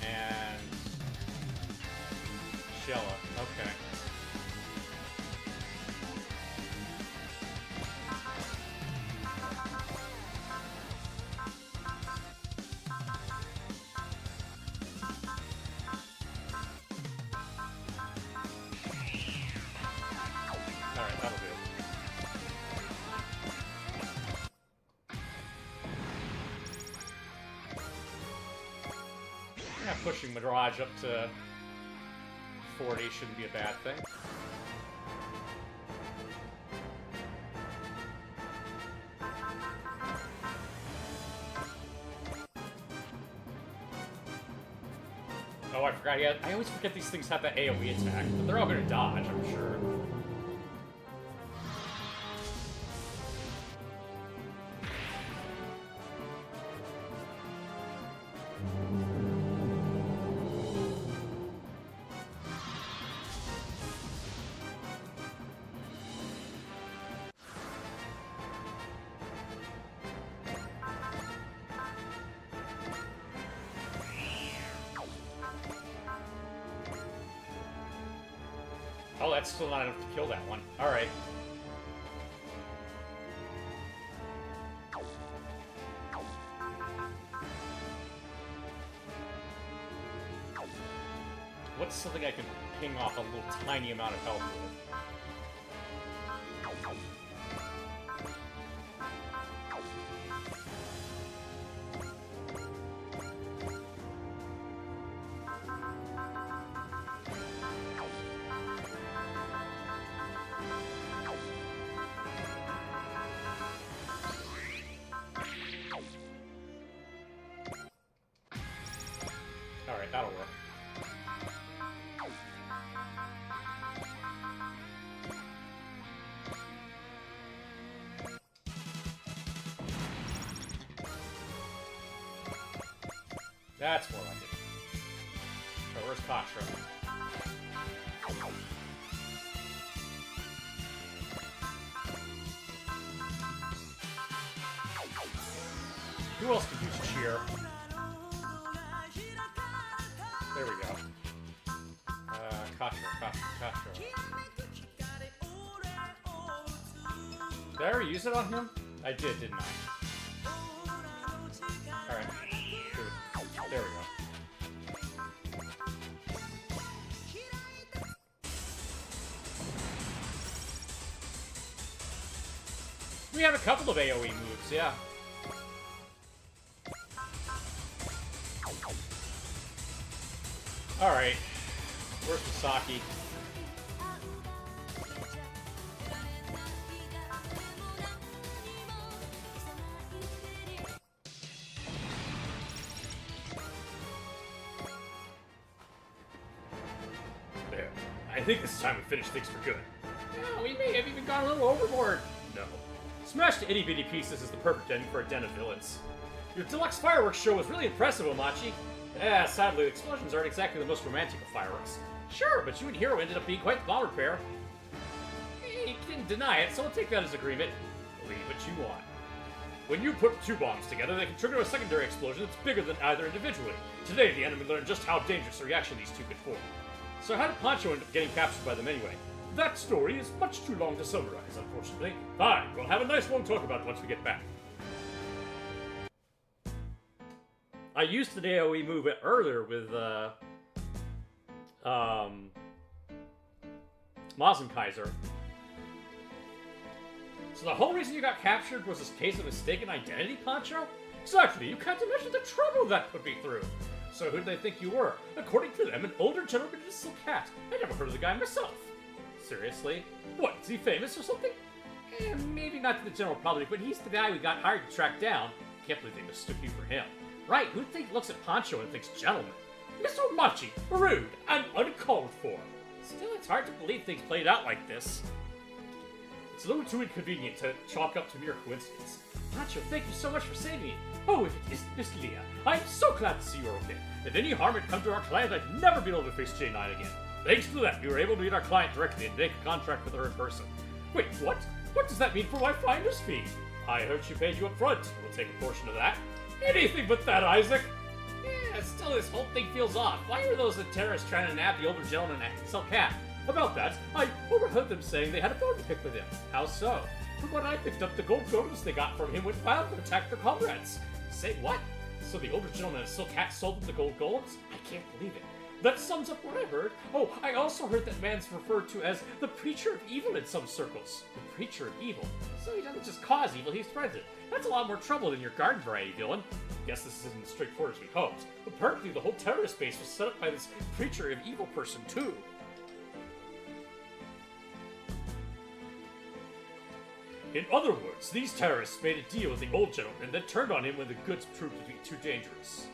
and Shella. Okay. Alright, that'll do. Yeah, pushing Mirage up to 40 shouldn't be a bad thing. Oh, I forgot. Yeah, I always forget these things have that AoE attack, but they're all gonna dodge, I'm sure. Oh, that's still not enough to kill that one. Alright. What's something I can ping off a little tiny amount of health with? Alright, that'll work. That's more like it. Oh, where's Contra? Who else could use cheer? There we go. Contra. Did I already use it on him? I did, didn't I? Alright. Good. There we go. We have a couple of AoE moves, yeah. Alright. Where's Misaki? There. I think this time we finish things for good. Yeah, we may have even gone a little overboard. No. Smashed to itty-bitty pieces is the perfect ending for a den of villains. Your deluxe fireworks show was really impressive, Omachi. Yeah, sadly, the explosions aren't exactly the most romantic of fireworks. Sure, but you and Hero ended up being quite the bomber pair. You didn't deny it, so we'll take that as agreement. Believe what you want. When you put two bombs together, they can trigger a secondary explosion that's bigger than either individually. Today, the enemy learned just how dangerous a reaction these two could form. So how did Pancho end up getting captured by them anyway? That story is much too long to summarize, unfortunately. Fine, we'll have a nice long talk about it once we get back. I used the AoE move earlier with, Mazenkaiser. So the whole reason you got captured was this case of mistaken identity, Pancho? Exactly, you can't imagine the trouble that put me through. So who did they think you were? According to them, an older gentleman in a silk hat. I never heard of the guy myself. Seriously? What, is he famous or something? Maybe not to the general public, but he's the guy we got hired to track down. Can't believe they mistook you for him. Right, who'd think looks at Pancho and thinks gentleman? Mr. Omachi, rude and uncalled for. Still, it's hard to believe things played out like this. It's a little too inconvenient to chalk up to mere coincidence. Pancho, thank you so much for saving me. Oh, if it isn't Miss Leah, I'm so glad to see you're okay. If any harm had come to our client, I'd never be able to face J9 again. Thanks to that, we were able to meet our client directly and make a contract with her in person. Wait, what? What does that mean for my finder's fee? I heard she paid you up front. We'll take a portion of that. Anything but that, Isaac. Yeah, still, this whole thing feels off. Why are those terrorists trying to nab the older gentleman at Selkat? About that, I overheard them saying they had a bone to pick with him. How so? From what I picked up, the gold golems they got from him went wild and attacked their comrades. Say what? So the older gentleman at Selkat sold them the gold golems? I can't believe it. That sums up what I heard. Oh, I also heard that man's referred to as the Preacher of Evil in some circles. The Preacher of Evil? So he doesn't just cause evil, he spreads it. That's a lot more trouble than your garden variety villain. Guess this isn't as straightforward as we hoped. Apparently the whole terrorist base was set up by this Preacher of Evil person, too. In other words, these terrorists made a deal with the old gentleman and then turned on him when the goods proved to be too dangerous.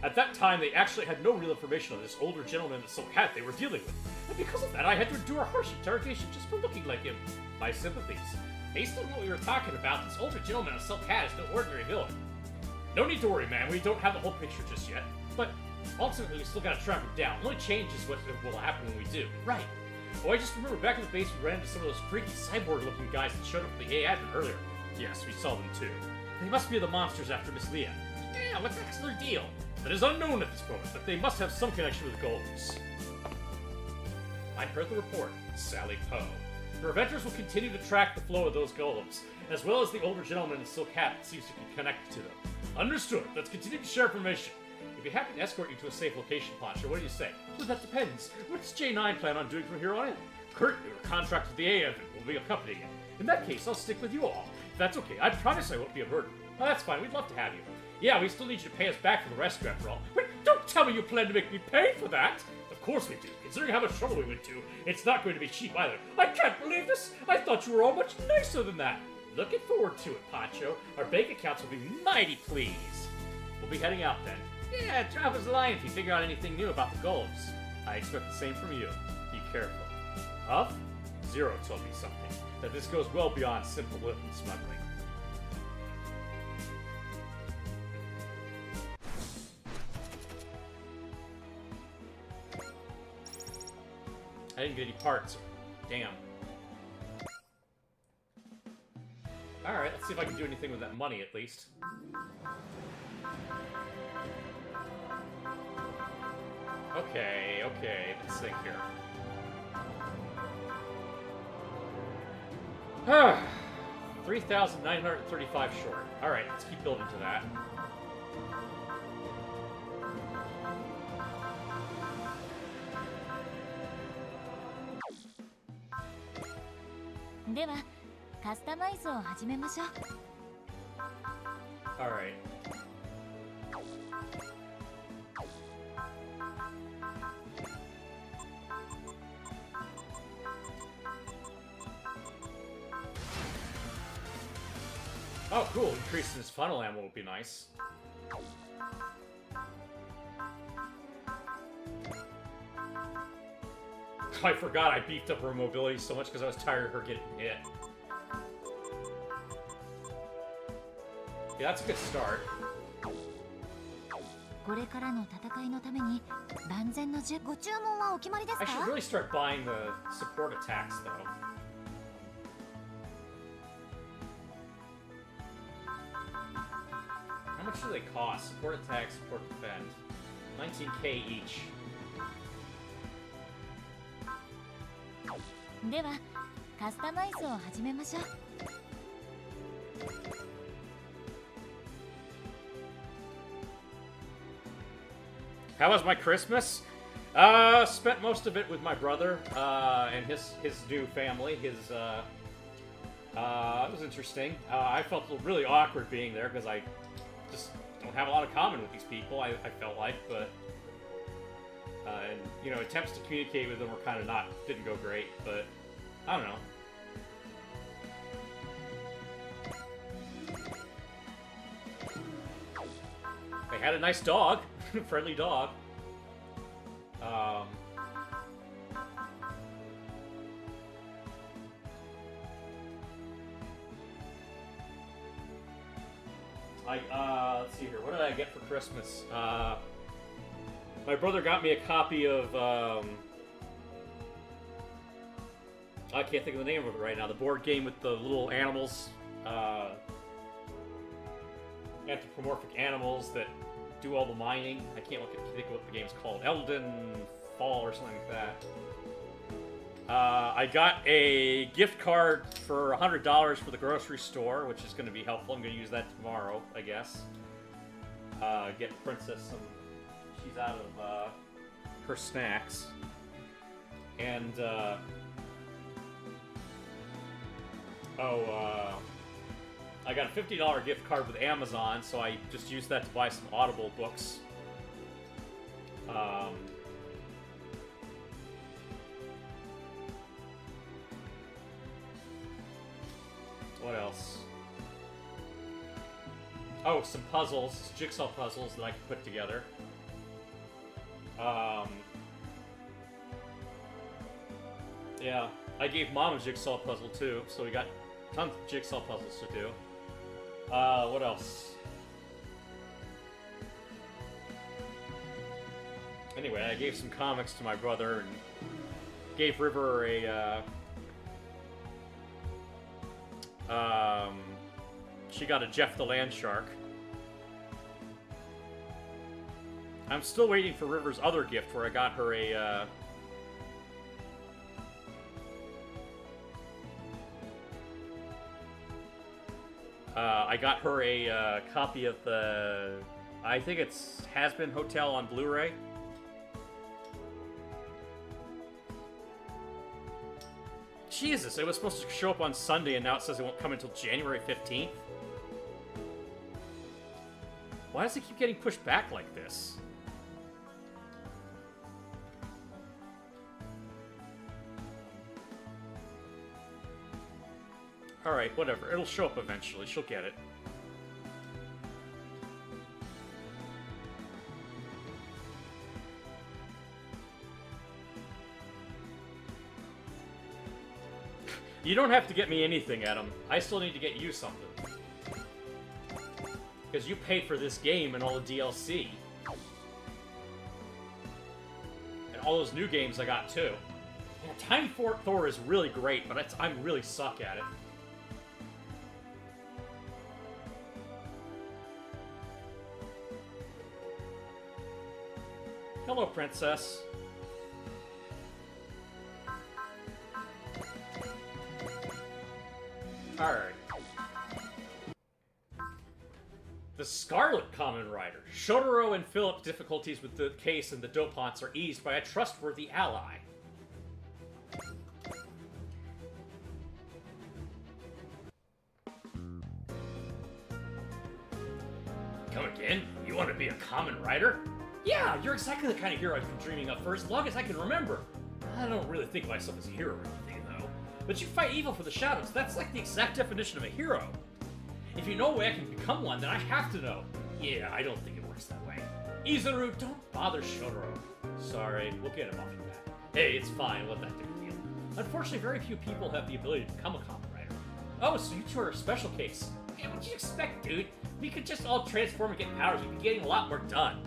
At that time, they actually had no real information on this older gentleman at Selkat they were dealing with, and because of that, I had to endure a harsh interrogation just for looking like him. My sympathies. Based on what we were talking about, this older gentleman at Selkat is no ordinary villain. No need to worry, man, we don't have the whole picture just yet, but ultimately we still gotta track him down. The only change is what will happen when we do. Right. Oh, I just remember back in the base we ran into some of those freaky cyborg-looking guys that showed up at the A admin earlier. Yes, we saw them too. They must be the monsters after Miss Leah. Yeah, what's their deal? That is unknown at this moment, but they must have some connection with the golems. I heard the report, Sally Poe. The Revengers will continue to track the flow of those golems, as well as the older gentleman in Silk Hat that seems to be connected to them. Understood. Let's continue to share information. We'd be happy to escort you to a safe location, Poncho. What do you say? Well, that depends. What does J9 plan on doing from here on in? Currently, we're contracted with the A Admin. We'll be accompanying it. In that case, I'll stick with you all. If that's okay, I promise I won't be a burden. Oh, that's fine. We'd love to have you. Yeah, we still need you to pay us back for the rescue after all. Wait, don't tell me you plan to make me pay for that! Of course we do. Considering how much trouble we went to, it's not going to be cheap either. I can't believe this! I thought you were all much nicer than that! Looking forward to it, Poncho. Our bank accounts will be mighty pleased. We'll be heading out then. Yeah, drop us a line if you figure out anything new about the golems. I expect the same from you. Be careful. Huff? Zero told me something. That this goes well beyond simple weapon smuggling. I didn't get any parts. Damn. Alright, let's see if I can do anything with that money at least. Okay, let's think here. 3,935 short. Alright, let's keep building to that. Alright. Oh, cool. Increasing his funnel ammo would be nice. I forgot I beefed up her mobility so much because I was tired of her getting hit. Yeah, that's a good start. I should really start buying the support attacks, though. How much do they cost? Support attack, support defend. 19k each. How was my Christmas? Spent most of it with my brother and his new family. It was interesting. I felt really awkward being there because I just don't have a lot of common with these people. I felt like, but and you know, attempts to communicate with them were kind of didn't go great. But I don't know. They had a nice dog, friendly dog. Let's see here. What did I get for Christmas? My brother got me a copy of, I can't think of the name of it right now. The board game with the little animals, anthropomorphic animals that do all the mining. I can't think of what the game's called. Elden Fall or something like that. I got a gift card for $100 for the grocery store, which is going to be helpful. I'm going to use that tomorrow, I guess. Get Princess some... She's out of her snacks. And, I got a $50 gift card with Amazon, so I just used that to buy some Audible books. What else? Oh, some puzzles, jigsaw puzzles that I can put together. Yeah, I gave Mom a jigsaw puzzle too, so we got tons of jigsaw puzzles to do. What else? Anyway, I gave some comics to my brother and gave River a, she got a Jeff the Land Shark. I'm still waiting for River's other gift where I got her a, I got her a copy of the, I think it's Has-Been Hotel on Blu-ray. Jesus, it was supposed to show up on Sunday and now it says it won't come until January 15th. Why does it keep getting pushed back like this? Alright, whatever. It'll show up eventually. She'll get it. You don't have to get me anything, Adam. I still need to get you something. Because you paid for this game and all the DLC. And all those new games I got, too. Yeah, Tiny Fort Thor is really great, but I really suck at it. Hello, Princess. Alright. The Scarlet Kamen Rider. Shotaro and Philip's difficulties with the case and the Dopants are eased by a trustworthy ally. Come again? You want to be a Kamen Rider? Yeah, you're exactly the kind of hero I've been dreaming of for as long as I can remember. I don't really think of myself as a hero or anything, though. But you fight evil for the shadows. That's like the exact definition of a hero. If you know a way I can become one, then I have to know. Yeah, I don't think it works that way. Izuru, don't bother Shotaro. Sorry, we'll get him off your back. Hey, it's fine. Let that dude deal. Unfortunately, very few people have the ability to become a Kamen Rider. Oh, so you two are a special case. Hey, what'd you expect, dude? We could just all transform and get powers. We'd be getting a lot more done.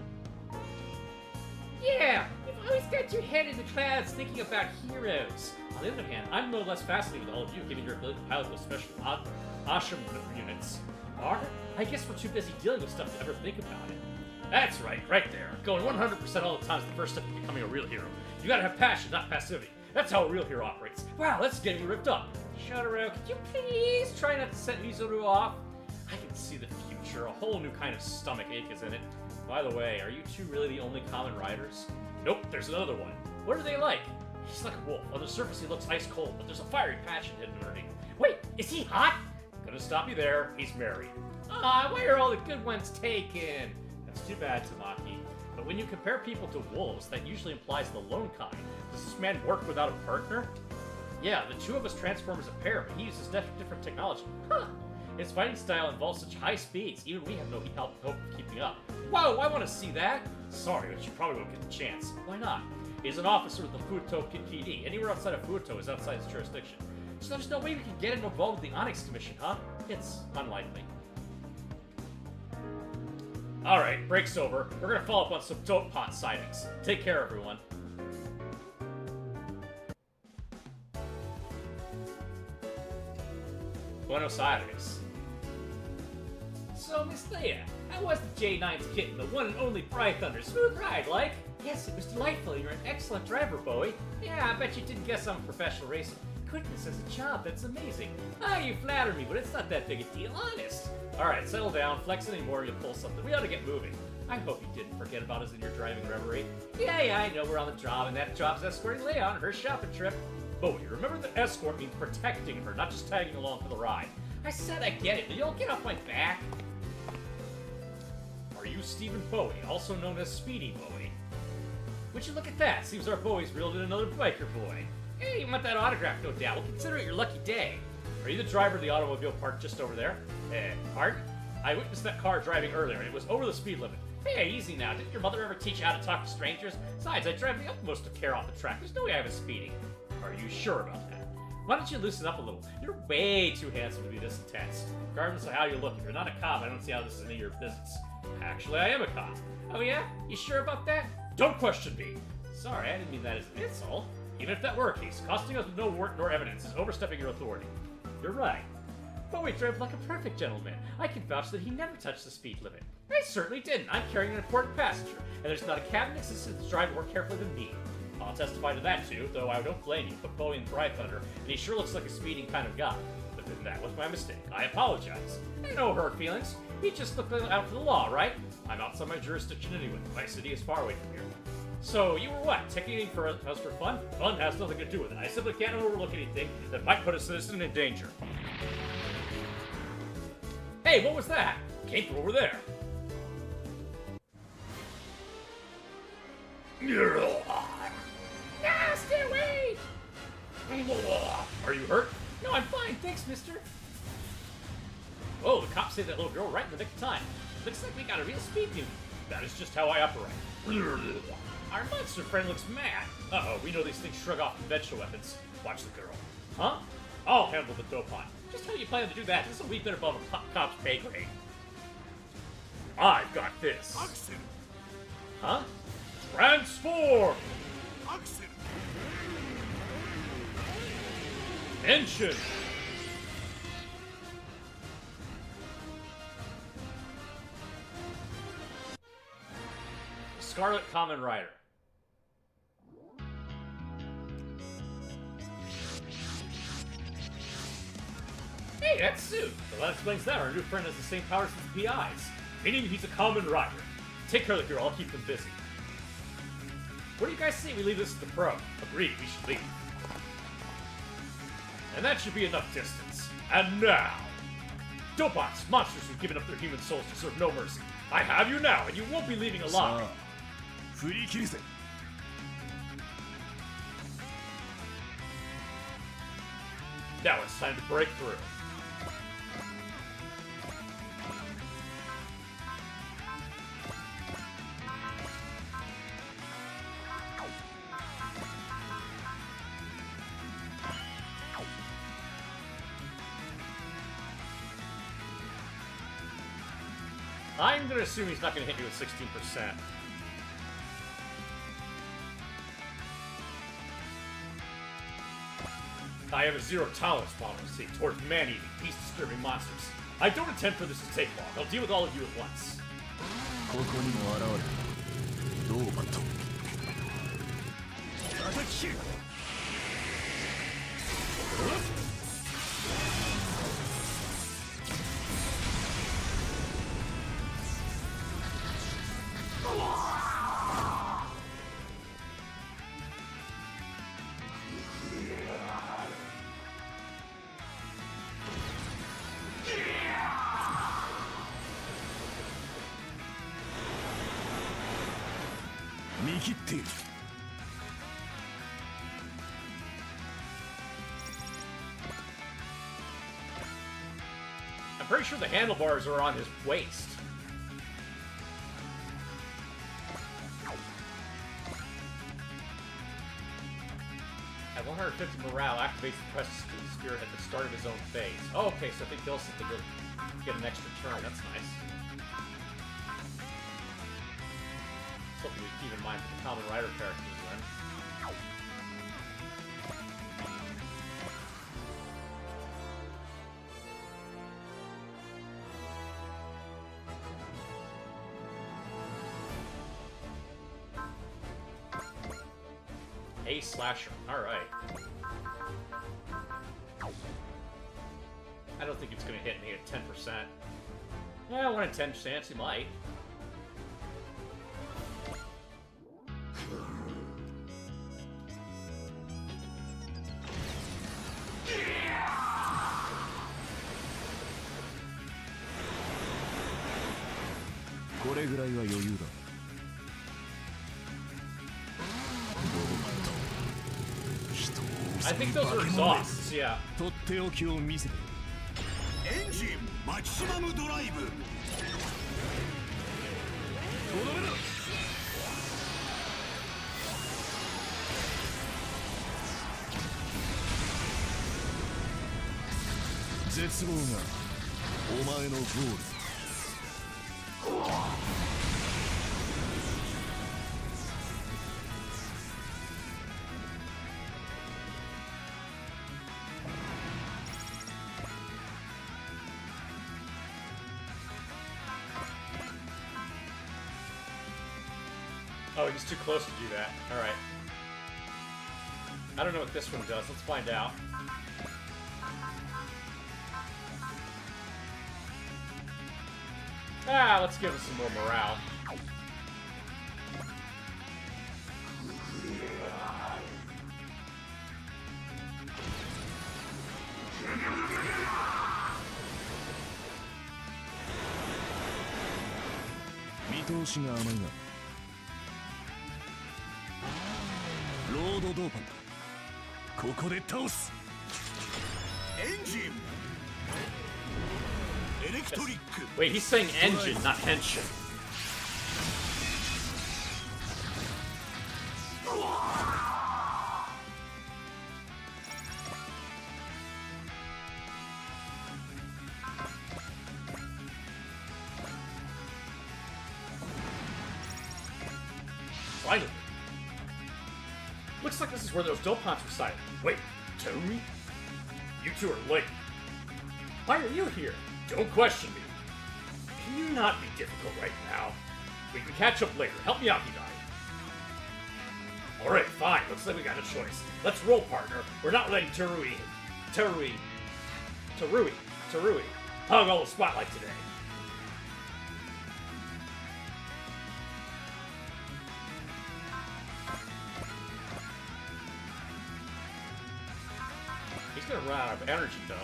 Yeah, you've always got your head in the clouds thinking about heroes. On the other hand, I'm no less fascinated with all of you, given your ability to pilot those special Ashram units. Are? I guess we're too busy dealing with stuff to ever think about it. That's right there. Going 100% all the time is the first step to becoming a real hero. You gotta have passion, not passivity. That's how a real hero operates. Wow, that's getting ripped up. Shotaro, could you please try not to set Mizuru off? I can see the future. A whole new kind of stomach ache is in it. By the way, are you two really the only Kamen Riders? Nope, there's another one. What are they like? He's like a wolf. On the surface, he looks ice cold, but there's a fiery passion hidden underneath. Wait, is he hot? Gonna stop you there. He's married. Ah, why are all the good ones taken? That's too bad, Tamaki. But when you compare people to wolves, that usually implies the lone kind. Does this man work without a partner? Yeah, the two of us transform as a pair, but he uses different technology. Huh. His fighting style involves such high speeds, even we have no hope of keeping up. Whoa, I want to see that! Sorry, but you probably won't get the chance. Why not? He's an officer with the Futo PD. Anywhere outside of Futo is outside his jurisdiction. So there's no way we can get him involved with the Onyx Commission, huh? It's unlikely. Alright, break's over. We're gonna follow up on some Dopant sightings. Take care, everyone. Buenos Aires. So, Miss Leia, how was the J9's kitten, the one and only Bright Thunder? Smooth ride, like? Yes, it was delightful. You're an excellent driver, Bowie. Yeah, I bet you didn't guess I'm a professional racer. Goodness, as a job, that's amazing. Ah, you flatter me, but it's not that big a deal, honest. Alright, settle down, flex anymore, you'll pull something. We ought to get moving. I hope you didn't forget about us in your driving reverie. Yeah, I know we're on the job, and that job's escorting Leia on her shopping trip. Bowie, remember that escort means protecting her, not just tagging along for the ride. I said I get it, but you'll get off my back. Are you Stephen Bowie, also known as Speedy Bowie? Would you look at that? Seems our Bowie's reeled in another biker boy. Hey, you want that autograph, no doubt. Well, consider it your lucky day. Are you the driver of the automobile parked just over there? Pardon? I witnessed that car driving earlier, and it was over the speed limit. Hey, easy now. Didn't your mother ever teach you how to talk to strangers? Besides, I drive the utmost of care off the track. There's no way I was speeding. Are you sure about that? Why don't you loosen up a little? You're way too handsome to be this intense. Regardless of how you look, if you're not a cop, I don't see how this is any of your business. Actually, I am a cop. Oh yeah? You sure about that? Don't question me. Sorry, I didn't mean that as an insult. Even if that were a case, costing us with no work nor evidence is overstepping your authority. You're right. Bowie drove like a perfect gentleman. I can vouch that he never touched the speed limit. I certainly didn't. I'm carrying an important passenger, and there's not a cabin assistant to drive more carefully than me. I'll testify to that too, though I don't blame you. Put Bowie in Bright Thunder, and he sure looks like a speeding kind of guy. But then that was my mistake. I apologize. No hurt feelings. He just looked out for the law, right? I'm outside my jurisdiction anyway. My city is far away from here. So, you were what? Ticketing for us for fun? Fun has nothing to do with it. I simply can't overlook anything that might put a citizen in danger. Hey, what was that? Came from over there. Ah, stay away! Are you hurt? No, I'm fine, thanks, mister. Oh, the cops saved that little girl right in the nick of time. Looks like we got a real speed demon. That is just how I operate. Our monster friend looks mad. Uh-oh, we know these things shrug off conventional weapons. Watch the girl. Huh? I'll handle the dopant. Just how you plan to do that? This is a wee bit above a cop's pay grade. I've got this. Axel! Huh? Transform! Axel! Engine! Scarlet Kamen Rider. Hey, that's Sue. Well, that explains that. Our new friend has the same powers as the PIs. Meaning he's a Kamen Rider. Take care of the girl, I'll keep them busy. What do you guys say we leave this to the pro? Agreed, we should leave. And that should be enough distance. And now... Dobots, monsters who've given up their human souls deserve no mercy. I have you now, and you won't be leaving alive. 振り切るぜ Now it's time to break through. I'm gonna assume he's not gonna hit you with 16%. I have a zero tolerance policy towards man-eating, peace-disturbing monsters. I don't intend for this to take long. I'll deal with all of you at once. ここにも現れるドーバット叩き切る 見切っている I'm pretty sure the handlebars are on his waist. At 150 morale, activates the Precious Spirit at the start of his own phase. Oh, okay, so if he kills something, he'll get an extra turn. That's nice. Something we keep in mind for the Kamen Rider characters, then. A slasher. Alright. I don't think it's gonna hit me at 10%. Yeah, 1 in 10 chance he might. I think those are exhausts, yeah. とっておきを見せてエンジンマキシマムドライブとどめだ絶望がお前のゴールOh, he's too close to do that. Alright. I don't know what this one does. Let's find out. Ah, let's give us some more morale. Wait, he's saying engine, not henshin. Finally. Looks like this is where those Dopants reside. Wait, Terui? You two are late. Why are you here? Don't question me. Can you not be difficult right now? We can catch up later. Help me out, Hidai. Alright, fine. Looks like we got a choice. Let's roll, partner. We're not letting Terui hug all the spotlight today. He's gonna run out of energy, though.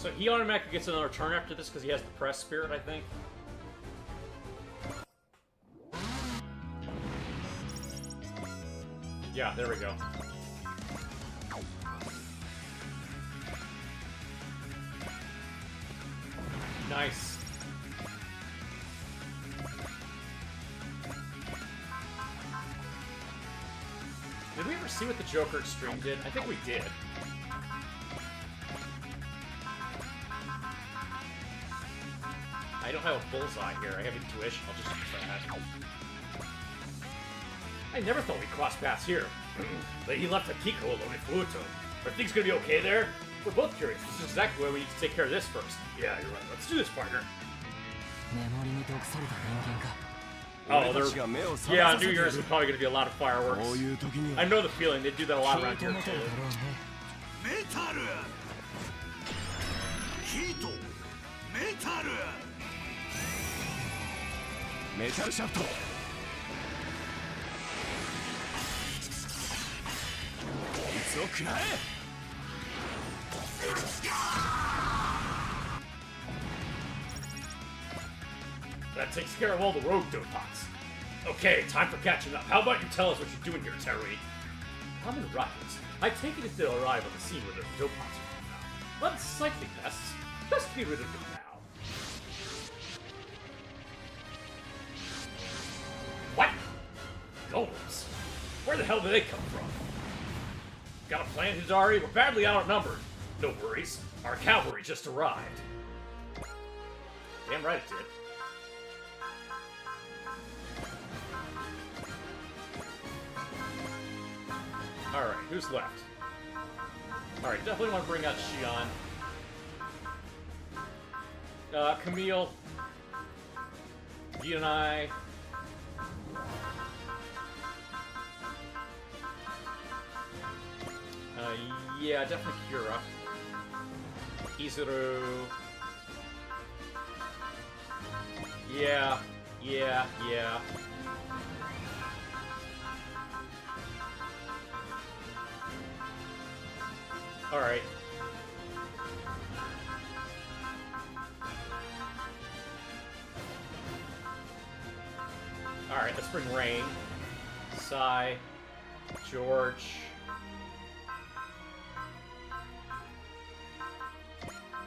So he automatically gets another turn after this because he has the press spirit, I think. Yeah, there we go. Nice. Did we ever see what the Joker Extreme did? I think we did. I don't have a bullseye here. I have intuition. I'll just use that. I never thought we'd cross paths here. But he left Akiko alone in Futo. Are things gonna be okay there? We're both curious. This is exactly why we need to take care of this first. Yeah, you're right. Let's do this, partner. Oh, they're... Yeah, on New Year's there's probably gonna be a lot of fireworks. I know the feeling. They do that a lot around here, too. Metal Shaft. That takes care of all the rogue Dopants. Okay, time for catching up. How about you tell us what you're doing here, Terui? Common riders. I take it if they'll arrive on the scene where their Dopants are now. Unsightly pests. Best be rid of them now. Golems? Where the hell did they come from? Got a plan, Hidari? We're badly outnumbered. No worries. Our cavalry just arrived. Damn right it did. Alright, who's left? Alright, definitely want to bring out Shion. Camille. Gianai. Yeah, definitely Kira. Izuru. Yeah. Alright. Alright, let's bring Rain. Sai. George.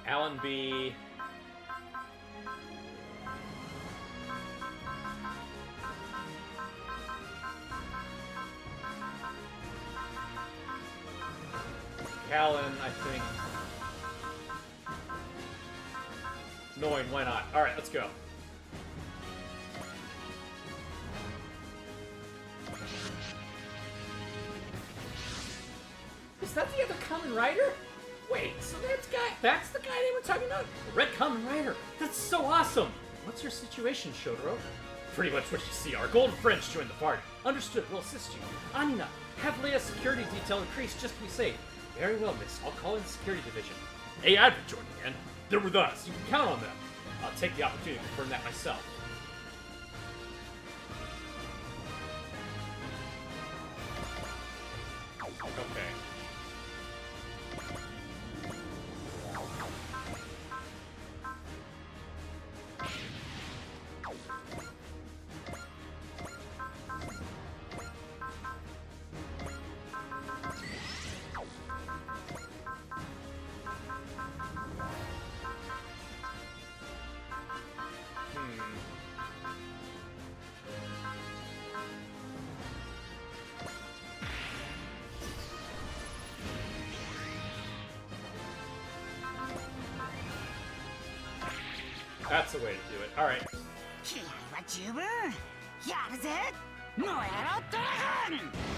Alan B. Callan, I think. Noin, why not? Alright, let's go. Is that the other Kamen Rider? Wait, so that's the guy they were talking about? The Red Kamen Rider. That's so awesome! What's your situation, Shotaro? Pretty much what you see. Our golden friends joined the party. Understood, we'll assist you. Anina, have Leia's security detail increased just to be safe. Very well, miss. I'll call in the security division. Hey, I've been joining in. They're with us. You can count on them. I'll take the opportunity to confirm that myself. Okay. That's the way to do it. Alright. 気合は十分やるぜ燃えろドラゴン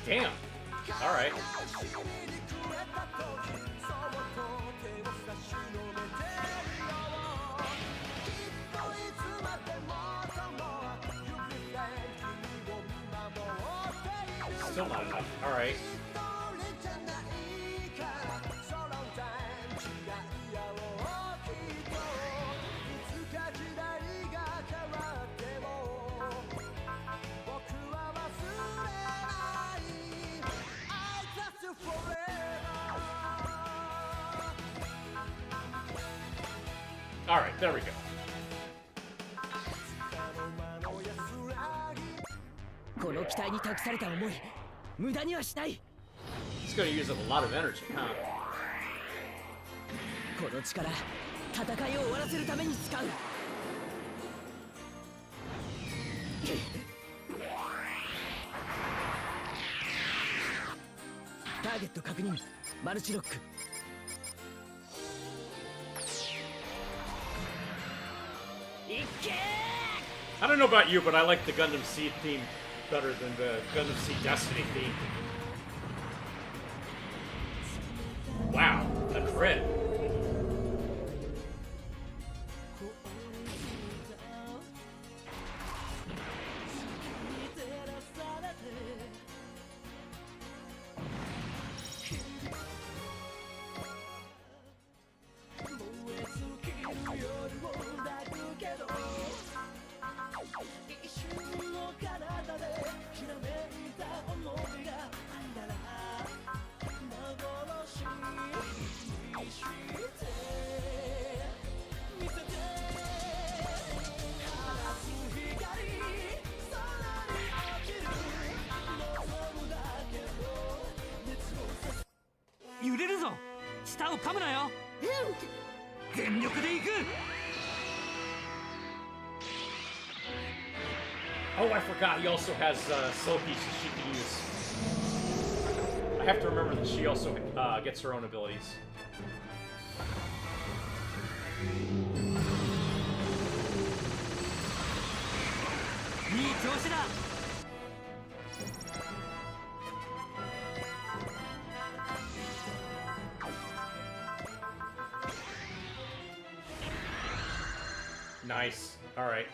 Damn. Alright. Still not enough. Alright. Alright, there we go. この期待に託された思い無駄にはしない He's gonna use up a lot of energy, huh? この力戦いを終わらせるために使うターゲット確認マルチロック I don't know about you, but I like the Gundam Seed theme better than the Gundam Seed Destiny theme. Wow, a crit. 舌を噛むなよ。全力で行く。 Oh, I forgot. He also has Silky, so she can use. I have to remember that she also gets her own abilities. いい調子だ。 Nice. All right.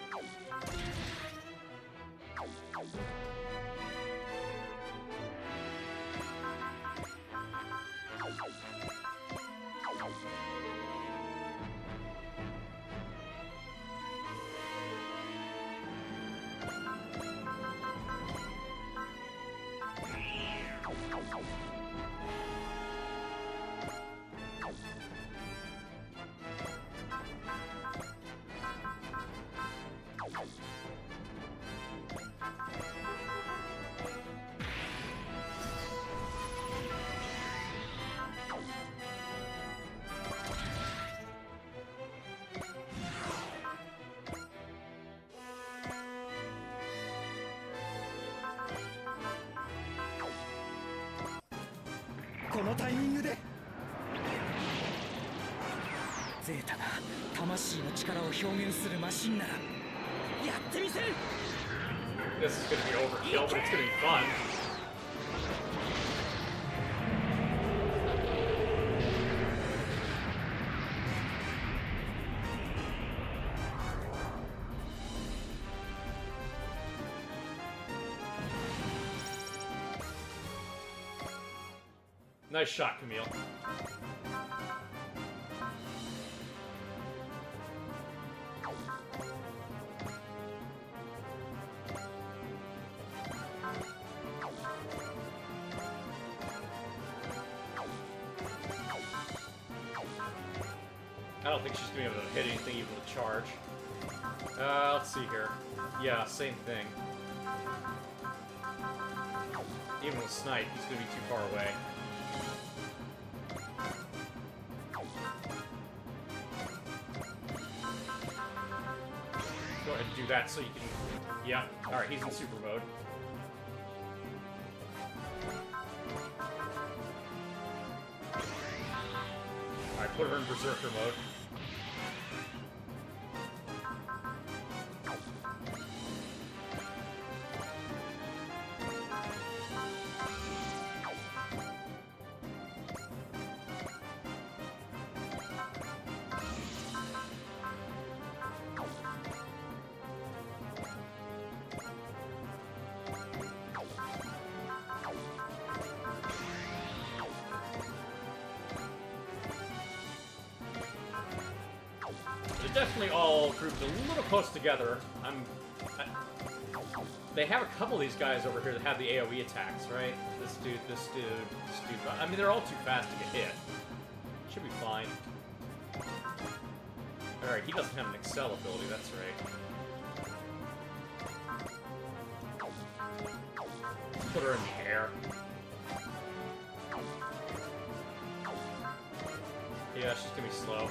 このタイミングでゼータが魂の力を表現するマシンならやってみせる。 This is gonna be overkill, but it's gonna be fun. Nice shot, Camille. I don't think she's gonna be able to hit anything even with charge. Let's see here. Yeah, same thing. Even with Snipe, he's gonna be too far away. Go ahead and do that so you can... Yeah, alright, he's in super mode. Alright, put her in berserker mode. They're definitely all grouped a little close together. They have a couple of these guys over here that have the AoE attacks, right? This dude, this dude, this dude. I mean, they're all too fast to get hit. Should be fine. Alright, he doesn't have an Excel ability, that's right. Put her in the air. Yeah, she's gonna be slow.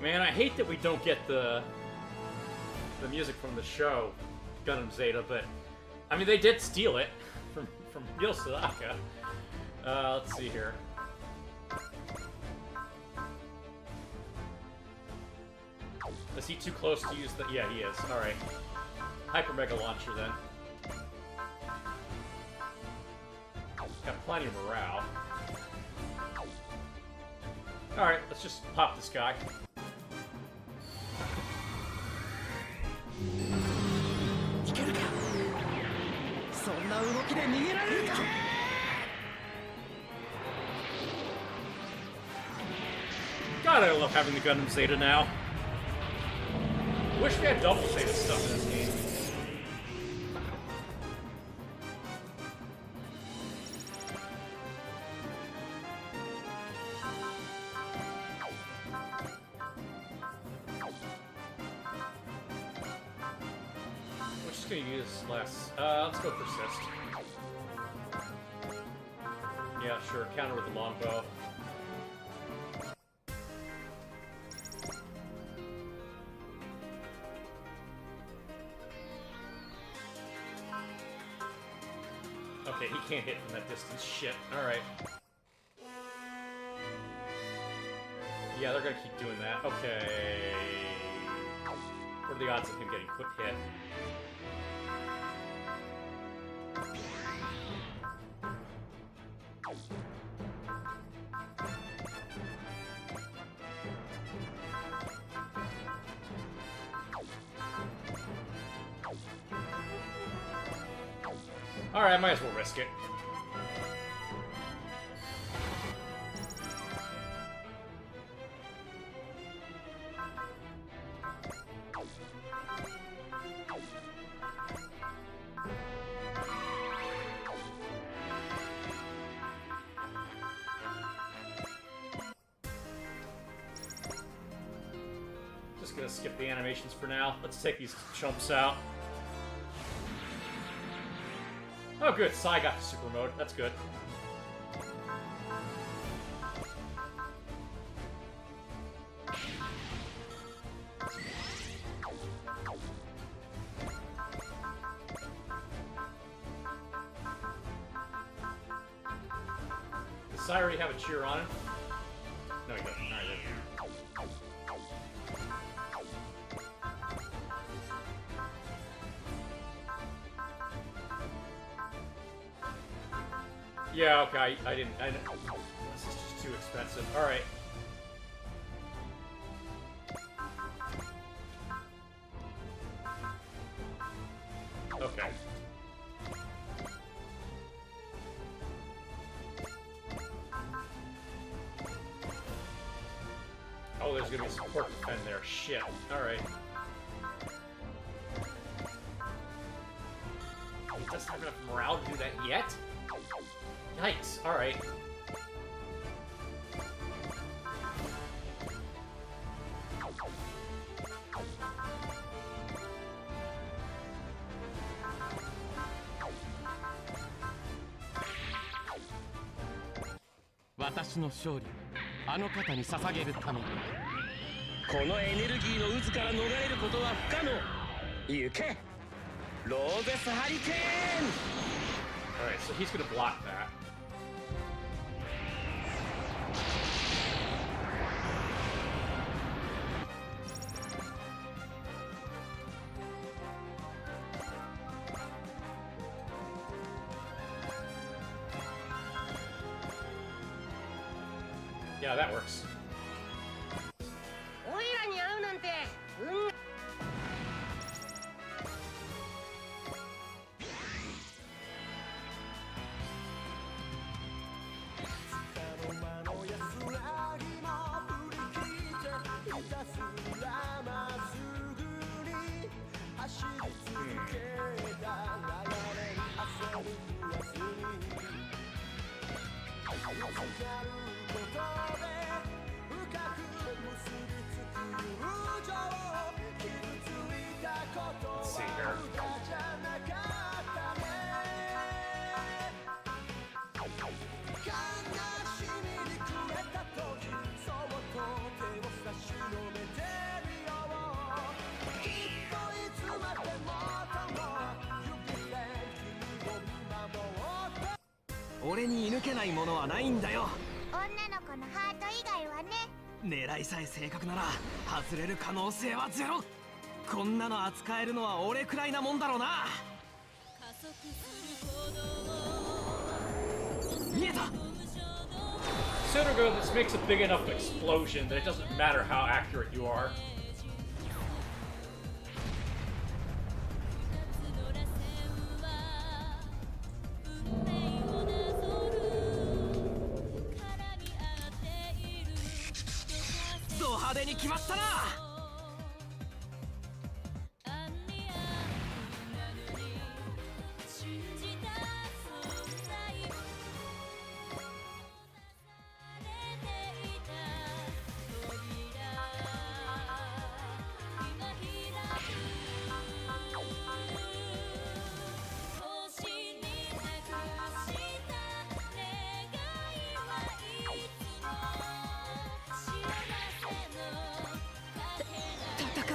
Man, I hate that we don't get the music from the show, Gundam Zeta, but I mean they did steal it from Gil Sadaka. Let's see here. Is he too close to use the? Yeah, he is. All right. Hyper Mega Launcher then. Got plenty of morale. All right, let's just pop this guy. God, I love having the Gundam Zeta now. Wish we had double Zeta stuff in this game. gonna use less. Let's go persist. Yeah, sure. Counter with the longbow. Okay, he can't hit from that distance. Shit. Alright. Yeah, they're gonna keep doing that. Okay. What are the odds of him getting quick hit? Alright, I might as well risk it. Just gonna skip the animations for now. Let's take these chumps out. Oh good, Sai got the super mode. That's good. Does Sai already have a cheer on him? No, he doesn't. Alright, there we go. Yeah, okay, I didn't, this is just too expensive. Alright. Okay. Oh, there's gonna be support defend there. Shit. Alright. He doesn't have enough morale to do that yet? Yikes, alright.私の勝利あの方に捧げるためにこのエネルギーの渦から逃れることは不可能行けローゼスハリケーン Alright, so he's gonna block that. Yeah, that works. オイラに会うなんて運がLet's see here. Oh, 俺に射抜けないものはないんだよ。女の子のハート以外はね。狙いさえ正確なら外れる可能性はゼロ。こんなの扱えるのは俺くらいなもんだろうな。見えた。 Cinergo, this makes a big enough explosion that it doesn't matter how accurate you are.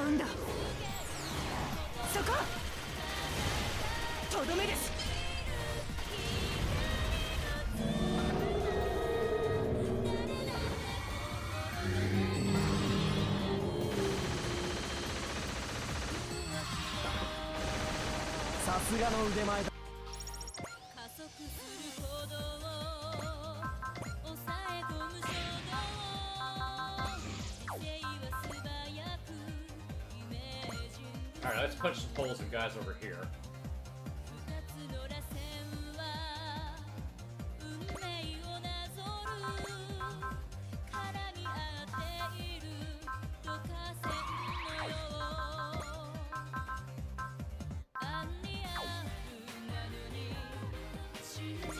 うんだ。そこ、とどめです。さすがの腕前だ。加速する鼓動を抑え込む衝動、理性は素早くイメージ。 Alright, let's punch some holes and guys over here. 二つの螺旋は運命をなぞる、殻に合っている導火線のよう。あんにあるなのに信じ。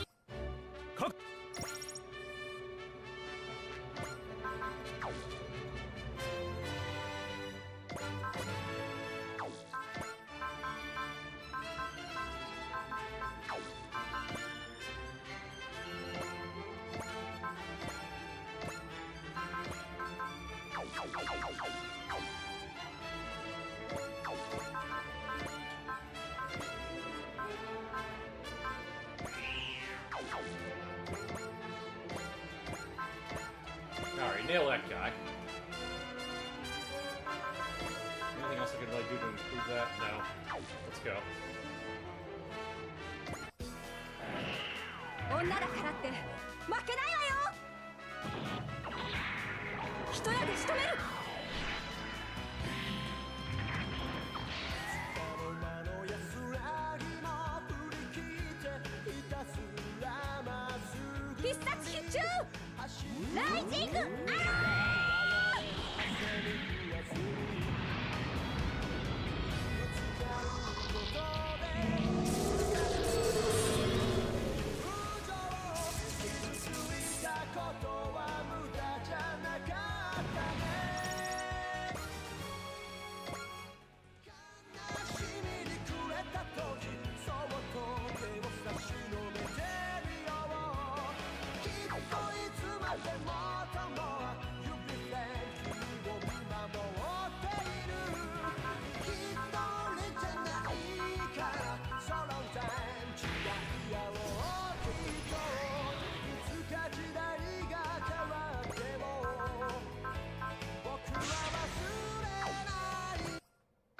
Alright, nail that guy. Anything else I can really do to improve that? No. Let's go. 女だからって負けないわよ。一夜で仕留める。必殺必中ライジング。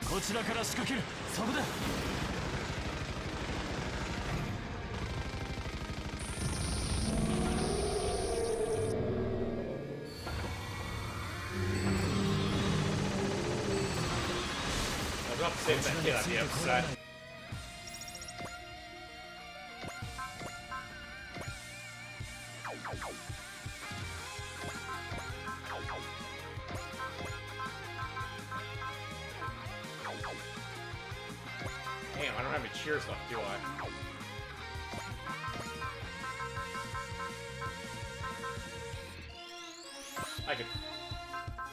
こちらから仕掛ける。そこだ。I was about to save that kid, I'd be upset. Damn, I don't have any cheers left, do I? I could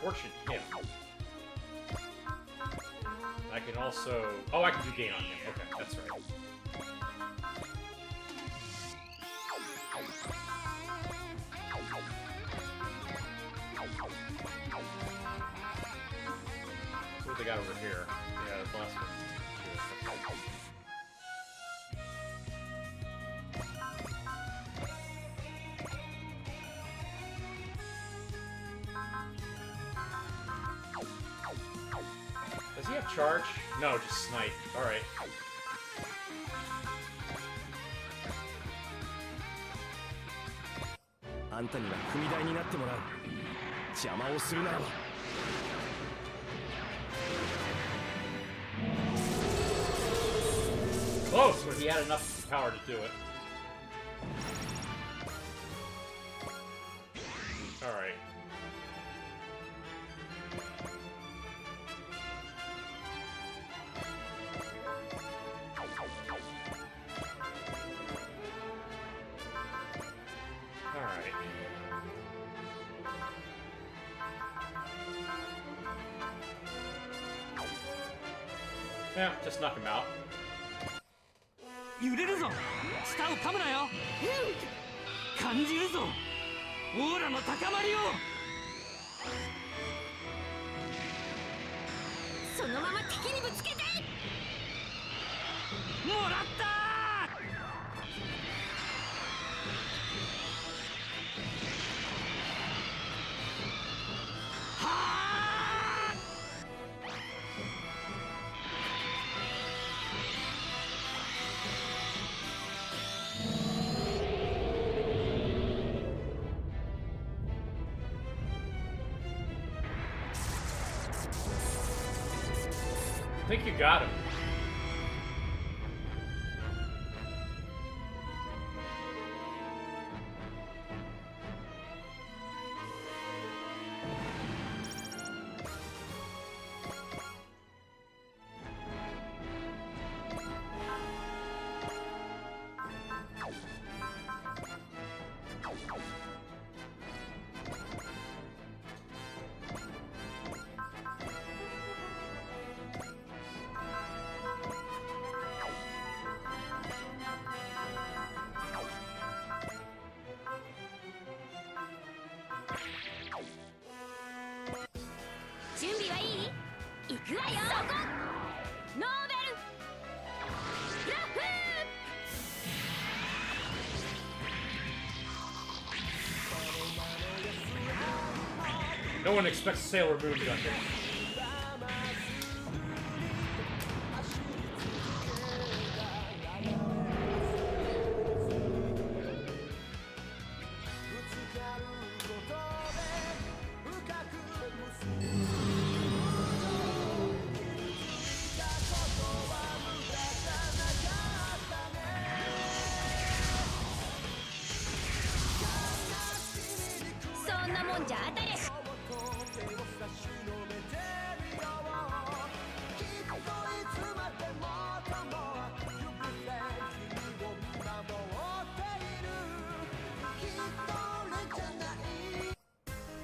fortune him. I can also... Oh, I can do gain on him. Okay, that's right. What they got over here? Yeah, the last one. Does he have charge? No, just snipe. Alright. あんたには踏み台になってもらう。邪魔をするならば。Close, but he had enough power to do it. Alright. Alright. Yeah, just knock him out. 揺れるぞ。舌を噛むなよ。感じるぞ。オーラの高まりを。そのまま敵にぶつけてもらったI think you got him.準備はいい？行くわよ。そこノーベルヤッフー。 No one expects Sailor Moon to under.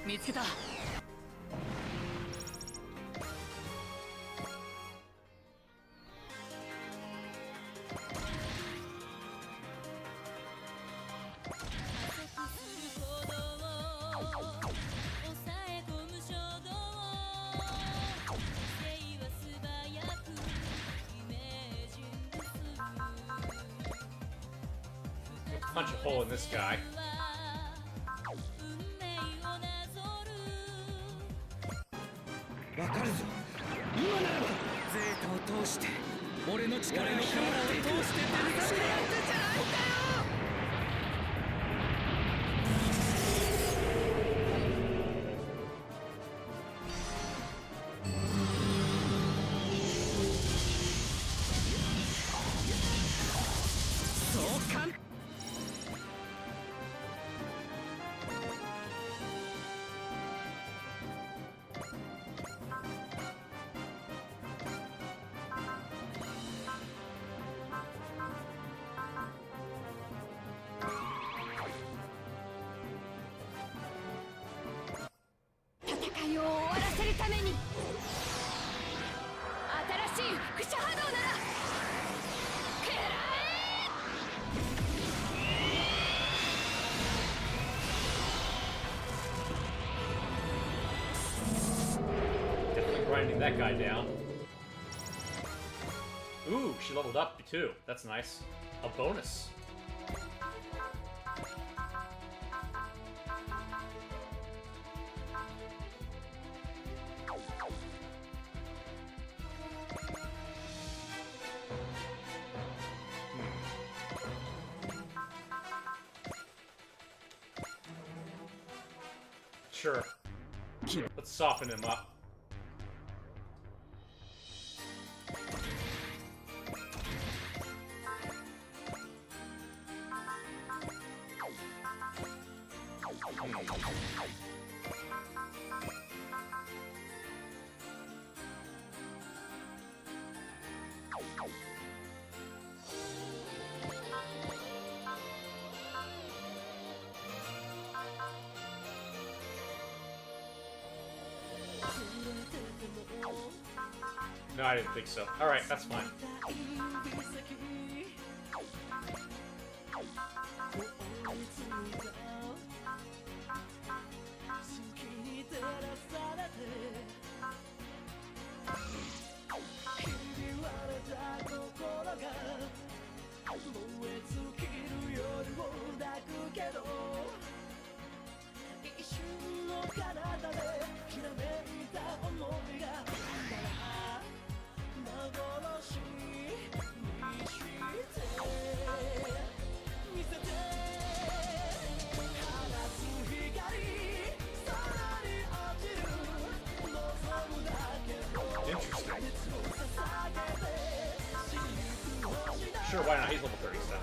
見つけた。Punch a hole in this guy. わかるぞ。今ならばゼータを通して俺の力のカメラを通して出るためやってんじゃないんだよ。そう簡単。戦いを終わらせるために新しい輻射波動なら食らえ Definitely grinding that guy down. Ooh, she leveled up too. That's nice. A bonus. Sure. Let's soften him up. No, I didn't think so. Alright, that's fine. Sure, why not? He's level 37.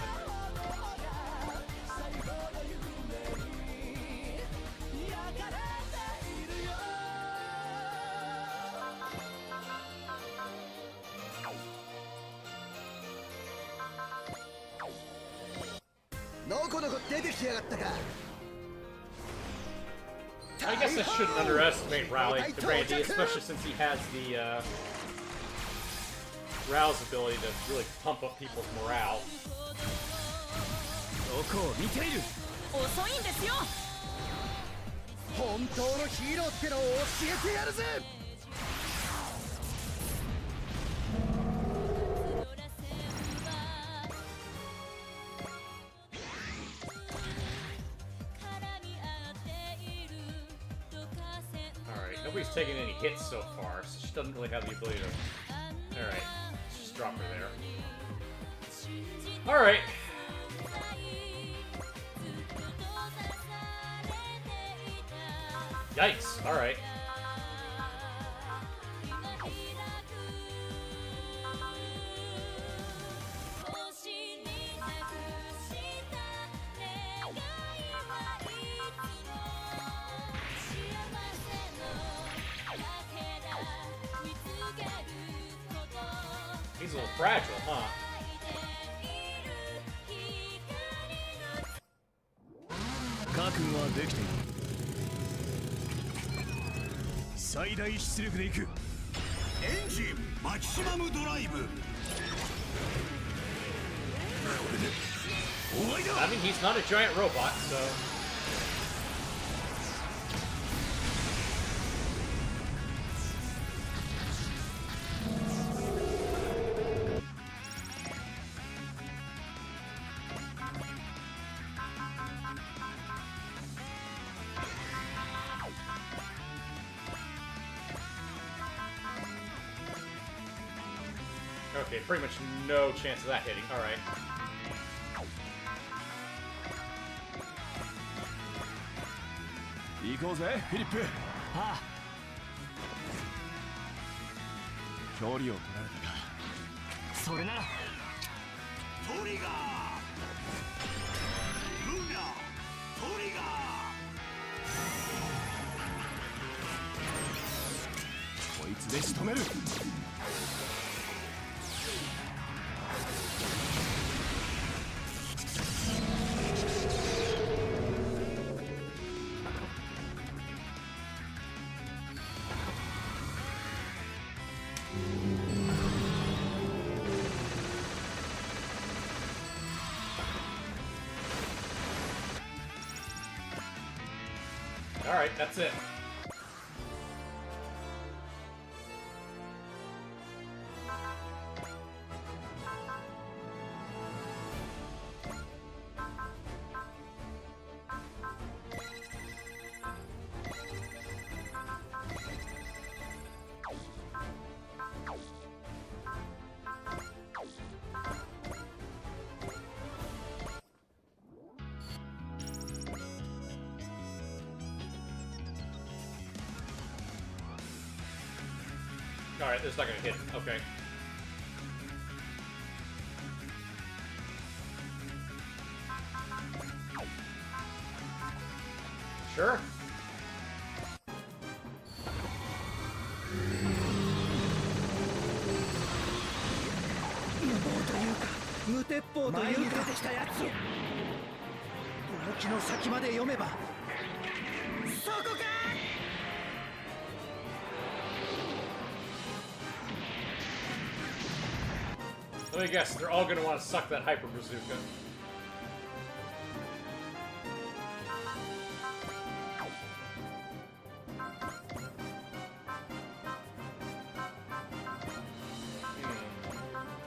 I guess I shouldn't underestimate Randy, especially since he has the Rouse ability to really pump up people's morale. どこを見ている。遅いんですよ。本当のヒーローってのを教えてやるぜ。Alright, nobody's taken any hits so far, so she doesn't really have the ability to... Alright, let's just drop her there. Alright. Yikes, alright. He's a little fragile, huh? 覚悟はできている。最大出力でいく。エンジンマキシマムドライブ。これで終わりだ。 I mean, he's not a giant robot, so... Okay, pretty much no chance of that hitting. Alright. Go, Philip. ああ。距離を取られたか。それなら。トリガー。ルナ。トリガー。こいつで仕留める。 Alright, that's it. Alright, this is not gonna hit him. Okay. Sure. 無鉄砲というか出てきたやつを動きの先まで読めばそこか。 Let me guess, they're all gonna want to suck that Hyper Bazooka.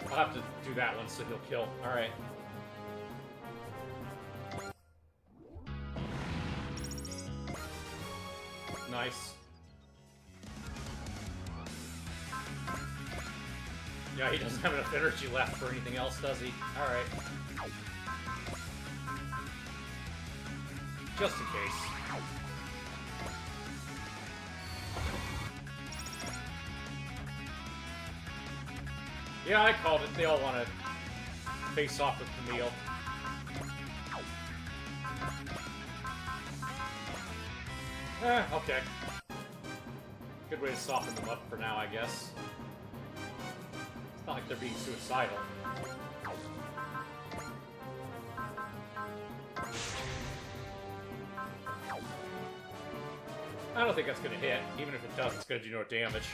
I'll have to do that one so he'll kill. Alright. Nice. Yeah, he doesn't have enough energy left for anything else, does he? Alright. Just in case. Yeah, I called it. They all want to face off with Camille. Okay. Good way to soften them up for now, I guess. It's not like they're being suicidal. I don't think that's gonna hit. Even if it does, it's gonna do no damage.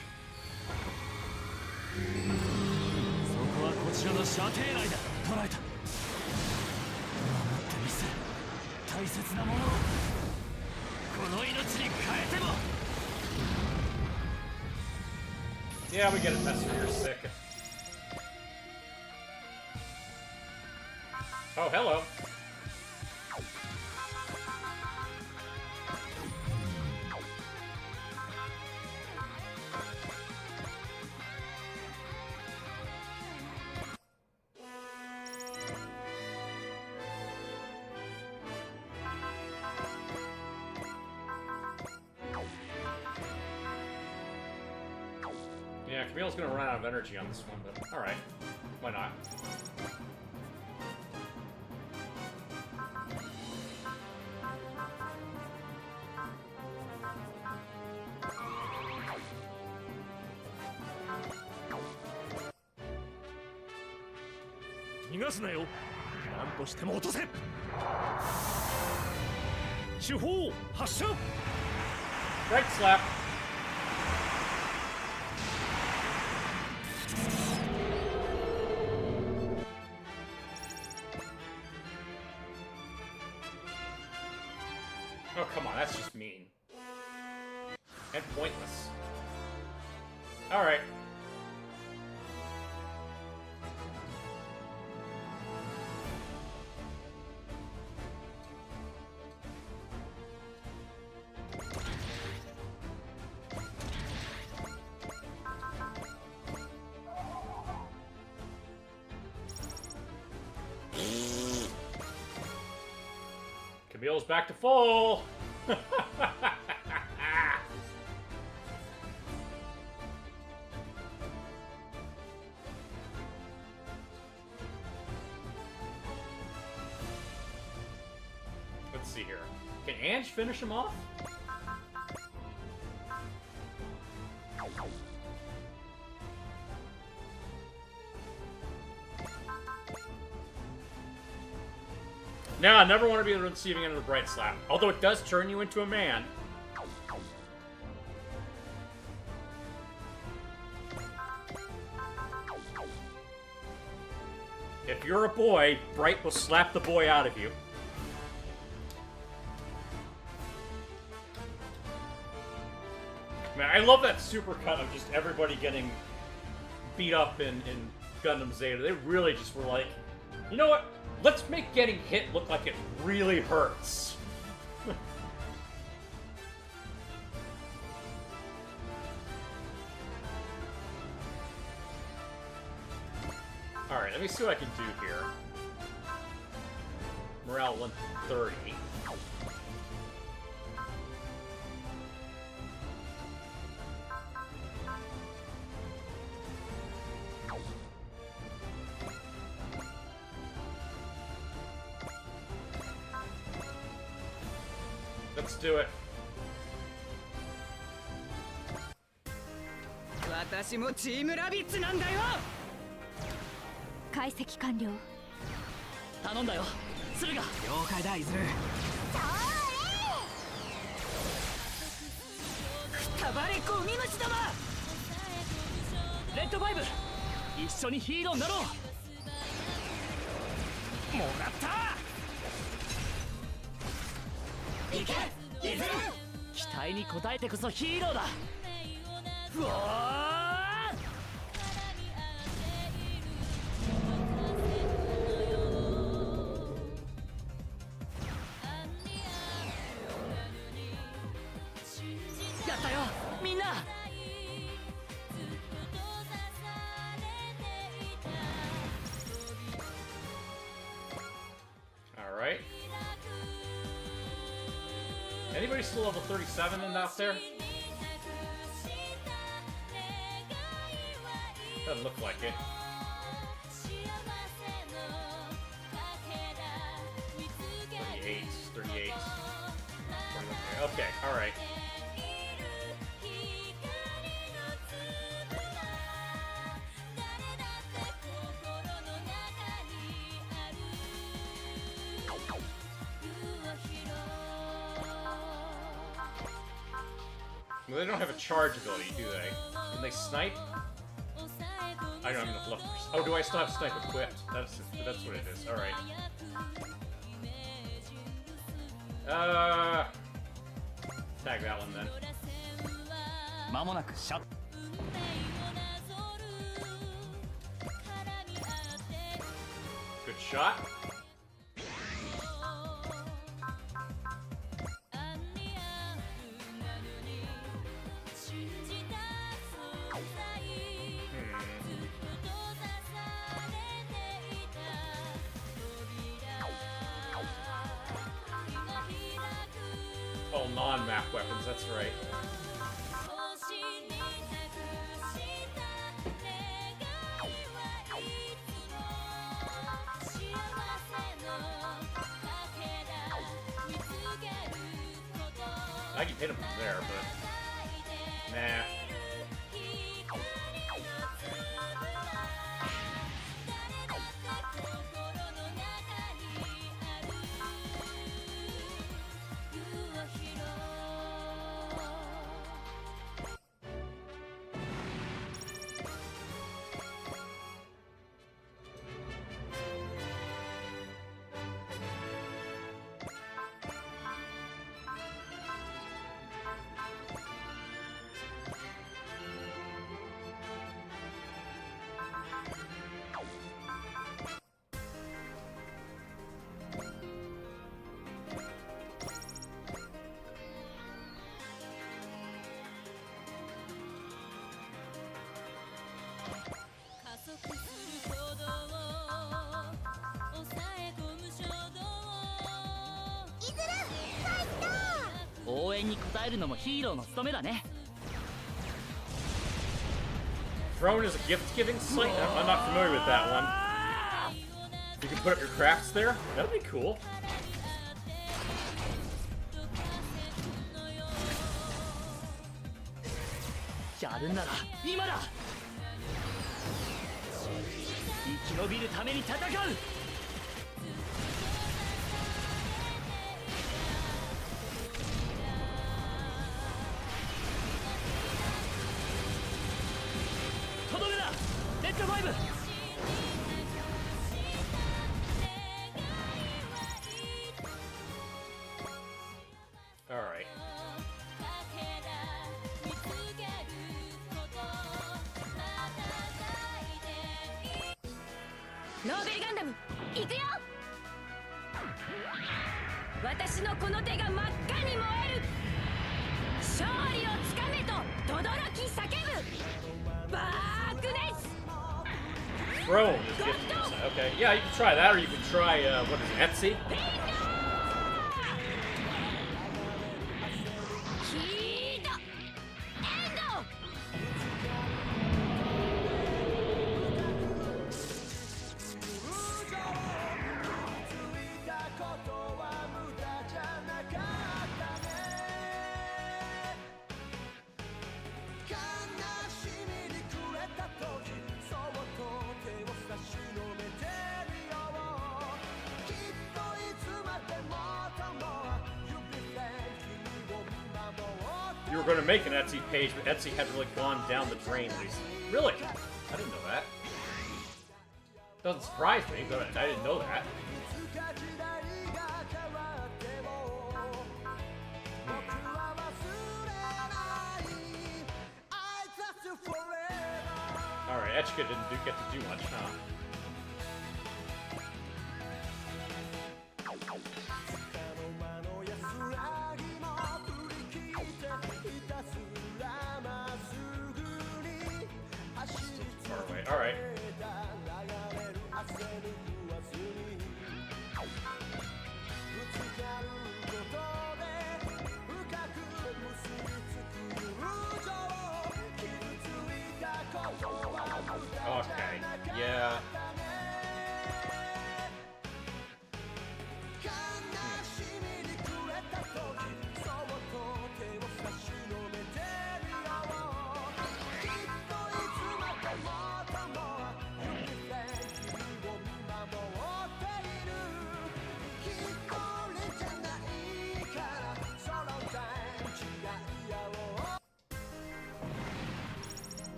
そこはこちらの射程内だ。捉えた。守ってみせる。大切なものをこの命に変えても。 Yeah, we get it. That's when you're sick. Oh, hello. Yeah, Camille's gonna run out of energy on this one, but alright. Why not? Right slap. Oh, come on, that's just mean. And pointless. Alright. Camille's back to full! Let's see here. Can Ange finish him off? No, I never want to be on the receiving end of the Bright Slap. Although it does turn you into a man. If you're a boy, Bright will slap the boy out of you. Man, I love that supercut of just everybody getting beat up in Gundam Zeta. They really just were like, you know what? Let's make getting hit look like it really hurts. Alright, let me see what I can do here. Morale 130. Let's do it. 私もチームラビッツなんだよ。解析完了。頼んだよ。駿河。了解だ、いずる。くたばれゴミ虫だま。レッドファイブ、一緒にヒーローになろう。もらった。いけ、いずる。期待に応えてこそヒーローだ。うおー。 Alright. Anybody still level 37 in out there? Doesn't look like it. Okay, alright. Well, they don't have a charge ability, do they? Can they snipe? I don't have enough left. Oh, do I still have snipe equipped? That's what it is. Alright. Tag that one then. 間もなくシャッ Good shot. Oh, non-map weapons, that's right. I can hit him from there, but... Nah. Throne is a gift-giving site? I'm not familiar with that one. You can put up your crafts there? That'd be cool. Alright. ノーベルガンダム行くよ。私のこの手が真っ赤に燃える。勝利をつかめと轟き叫ぶ。バークネス。 Throne is gifting. Okay, yeah, you can try that, or you can try, what is it, Etsy? You were going to make an Etsy page, but Etsy had really gone down the drain recently. Really? I didn't know that. Doesn't surprise me, but I didn't know that. Alright, Etchika didn't get to do much, huh? Alright. Okay, yeah.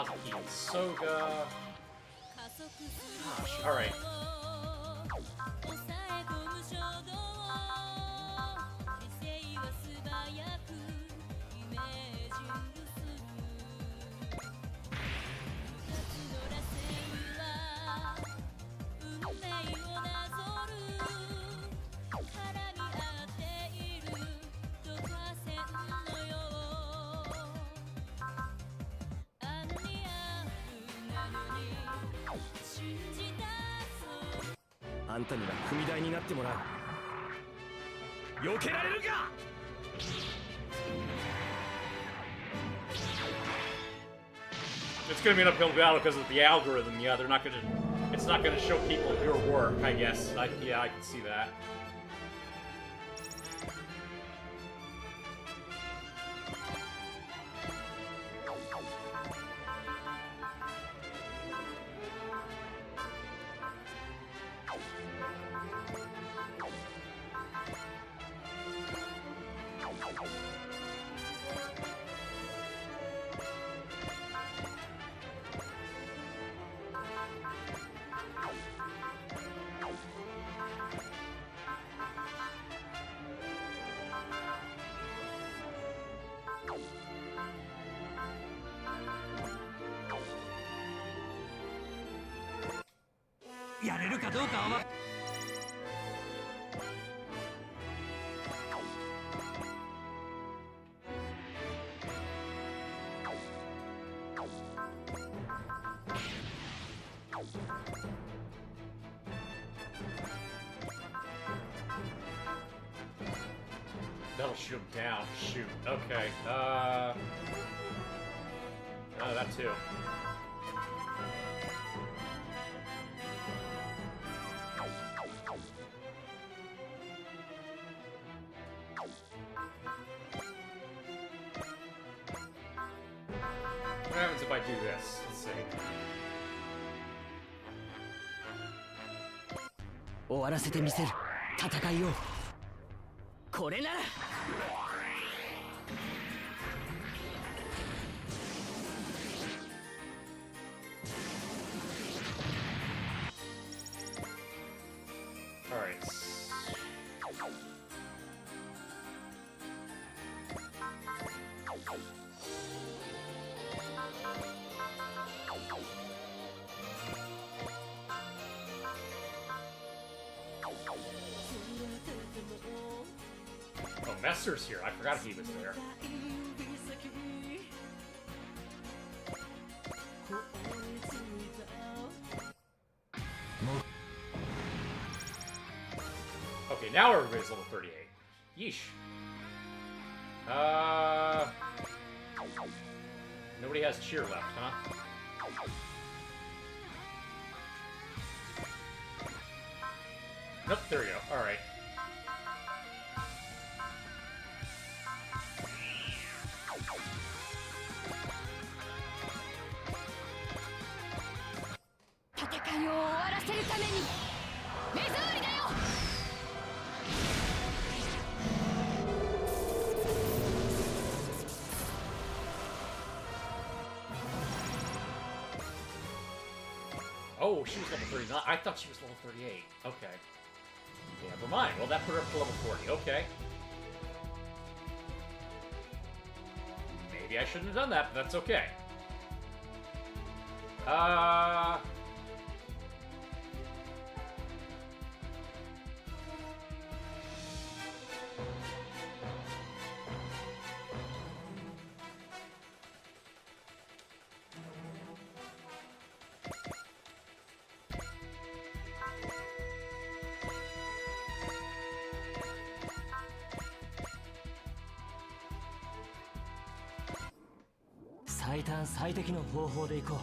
Kazuki and Soga. 加速する Gosh, alright. 抑え込む衝動理性は素早くイメージングする二つの螺旋は運命をなぞる絡み合っている導火線のようあんにあるなのに信じたそうあんたには踏み台になってもらう。避けられるか。 It's gonna be an uphill battle because of the algorithm. Yeah, they're not gonna. It's not gonna show people your work. I guess. Yeah, I can see that. Alright. やれるかどうかは。 That'll shoot him down. Shoot. Okay. Oh, that too. What happens if I do this? Let's see. 終わらせてみせる。戦いを。これなら。 Alright. Oh, Messer's here. I forgot he was there. Okay, now everybody's level 38. Yeesh. Nobody has cheer left, huh? Nope, there we go. Alright. Oh, she was level 39. I thought she was level 38. Okay. Never mind. Well, that put her up to level 40. Okay. Maybe I shouldn't have done that, but that's okay.最短最適の方法で行こ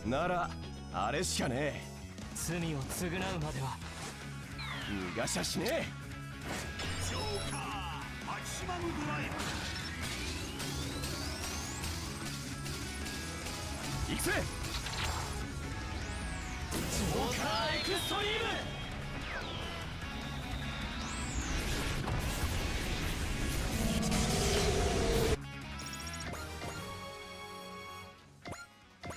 う。ならあれしかねえ。罪を償うまでは逃がしゃしねえ。ジョーカーマキシマムドライブ。行くぜ。ジョーカーエクストリーム。 Alright.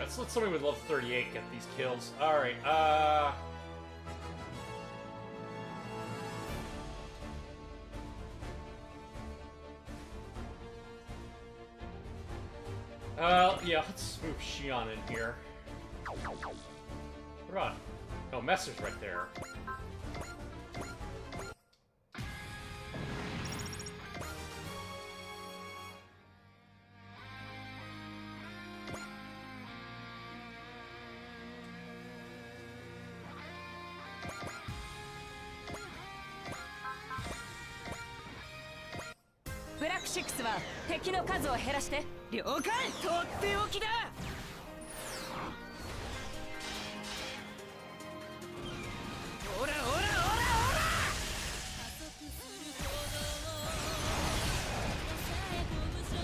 let's let somebody with level 38 get these kills. Alright, yeah, let's move Xion in here. What about... Oh, Messer's right there.ブラックシックスは敵の数を減らして。了解。とっておきだ。オラオラオラオラ。加速する鼓動抑え込む衝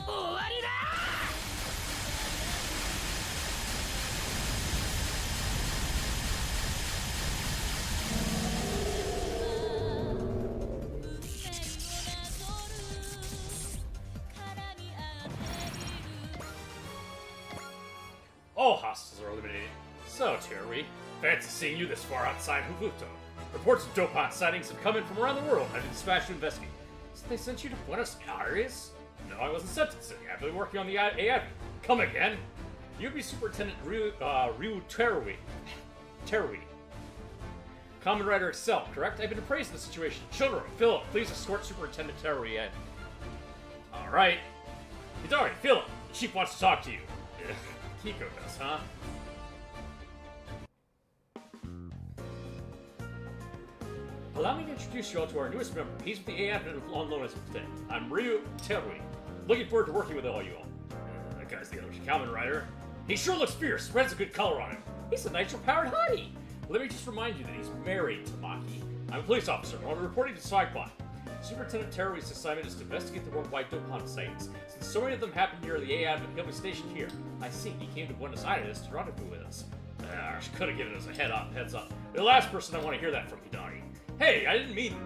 動終わりだ。All hostiles are eliminated. So, Terry, fancy seeing you this far outside Hubuto. Reports of Dopant sightings have come in from around the world. I've been dispatched to investigate. So they sent you to Buenos Aires? No, I wasn't sent to the city. I've been working on the AI. Come again? You'd be Superintendent Ryu Terui. Terui. Common Rider itself, correct? I've been appraised of the situation. Children, Philip, please escort Superintendent Terui in. Alright. Hidari, Philip, the chief wants to talk to you. Kiko does, huh? Allow me to introduce you all to our newest member. He's with the AI on loan as of today. I'm Ryu Terui. Looking forward to working with all you all. That guy's the other Kamen Rider. He sure looks fierce. Spreads a good color on him. He's a nitro-powered hottie. Let me just remind you that he's married to Maki. I'm a police officer. I'm reporting to Saikwan. Superintendent Terui's assignment is to investigate the worldwide Dopant sightings. Since so many of them happen near the AI, he'll be stationed here. I see. He came to Buenos Aires to rendezvous with us. She could have given us a heads up. You're the last person I want to hear that from, Hidari. Hey, I didn't mean...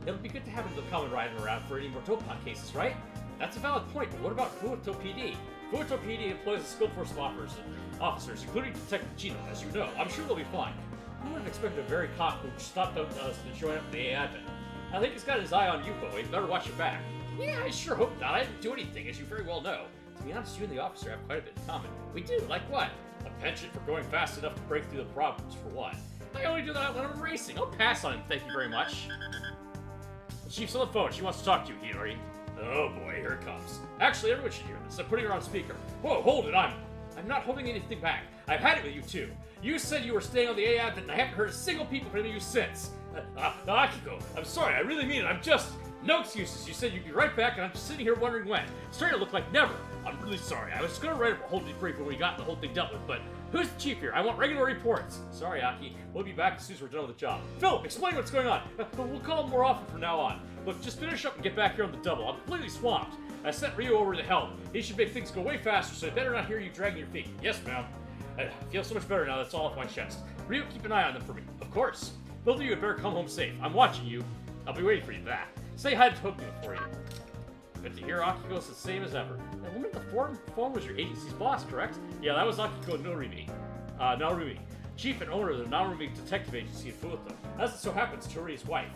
It'll be good to have a Kamen Rider around for any more Dopant cases, right? That's a valid point, but what about Fuuto PD? Fuuto PD employs a skilled force of officers, including Detective Chino, as you know. I'm sure they'll be fine. Who would have expected a very cop who stopped us to join up with the AI advent? I think he's got his eye on you, Bowie. Better watch your back. Yeah, I sure hope not. I didn't do anything, as you very well know. To be honest, you and the officer have quite a bit in common. We do? Like what? A penchant for going fast enough to break through the problems, for one. I only do that when I'm racing. I'll pass on him, thank you very much. The chief's on the phone. She wants to talk to you, Hidori. Oh boy, here it comes. Actually, everyone should hear this. I'm putting her on speaker. Whoa, hold it. I'm not holding anything back. I've had it with you, too. You said you were staying on the AI advent, and I haven't heard a single peep from you since. Akiko, I'm sorry, I really mean it. I'm just... No excuses. You said you'd be right back, and I'm just sitting here wondering when. It's starting to look like never. I'm really sorry. I was just going to write a whole debrief when we got the whole thing dealt with, but who's the chief here? I want regular reports. Sorry, Aki. We'll be back as soon as we're done with the job. Philip, explain what's going on. We'll call him more often from now on. Look, just finish up and get back here on the double. I'm completely swamped. I sent Ryu over to help. He should make things go way faster, so I better not hear you dragging your feet. Yes, ma'am. I feel so much better now. That's all off my chest. Ryu, keep an eye on them for me. Of course. Both of you had better come home safe. I'm watching you. I'll be waiting for you back. Say hi to Tokyo for you. Good to hear Akiko's the same as ever. The woman at the phone was your agency's boss, correct? Yeah, that was Akiko Narumi, chief and owner of the Narumi Detective Agency in Fuuto. As it so happens, Tori's wife.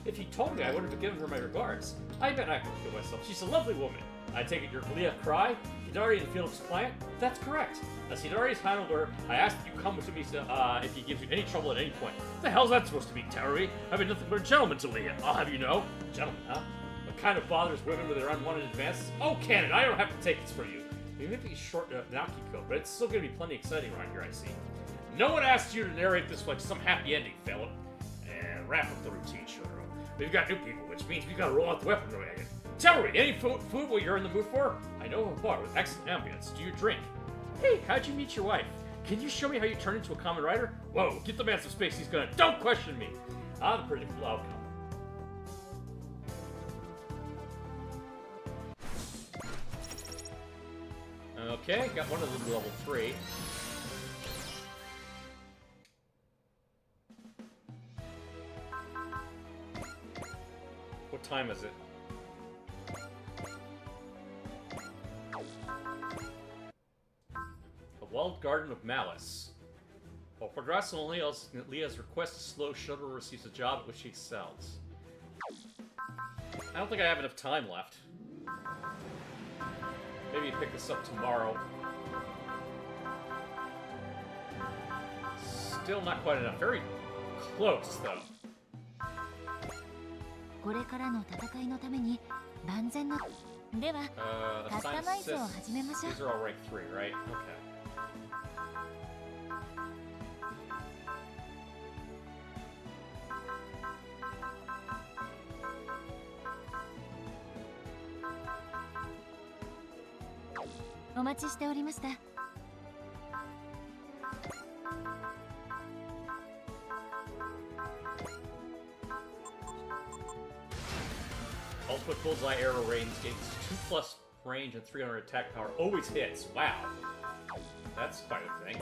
If he told me, I would have given her my regards. I bet I could kill myself. She's a lovely woman. I take it you're Kalia Cry, Hidari and Philip's client? That's correct. As Hidari's handler, I asked that you come with me if he gives you any trouble at any point. What the hell's that supposed to mean, Terry? I've been nothing but a gentleman to Leah. I'll have you know. Gentleman, huh? What kind of bothers women with their unwanted advances? Oh, Cannon, I don't have to take this from you. You may be short Nakiko, but it's still going to be plenty exciting around here, I see. No one asked you to narrate this like some happy ending, Philip. And wrap up the routine, Shotaro. We've got new people, which means we've got to roll out the weaponry wagon. Terry, any food what you're in the mood for? I know of a bar with excellent ambience. Do you drink? Hey, how'd you meet your wife? Can you show me how you turn into a Kamen Rider? Whoa, get the man some space, he's gonna... Don't question me! The predictable outcome. Okay, got one of them to level 3. What time is it? Walled Garden of Malice. While progressing on Leah's request to slow, Shotaro receives a job at which she excels. I don't think I have enough time left. Maybe pick this up tomorrow. Still not quite enough. Very close, though. これからの戦いのために万全のではカスタマイズを始めましょう。 These are all rank 3, right? Okay.「お待ちしておりました」 Ultimate Bullseye Arrow range gains 2+ range and 300 attack power. Always hits. Wow. That's quite a thing.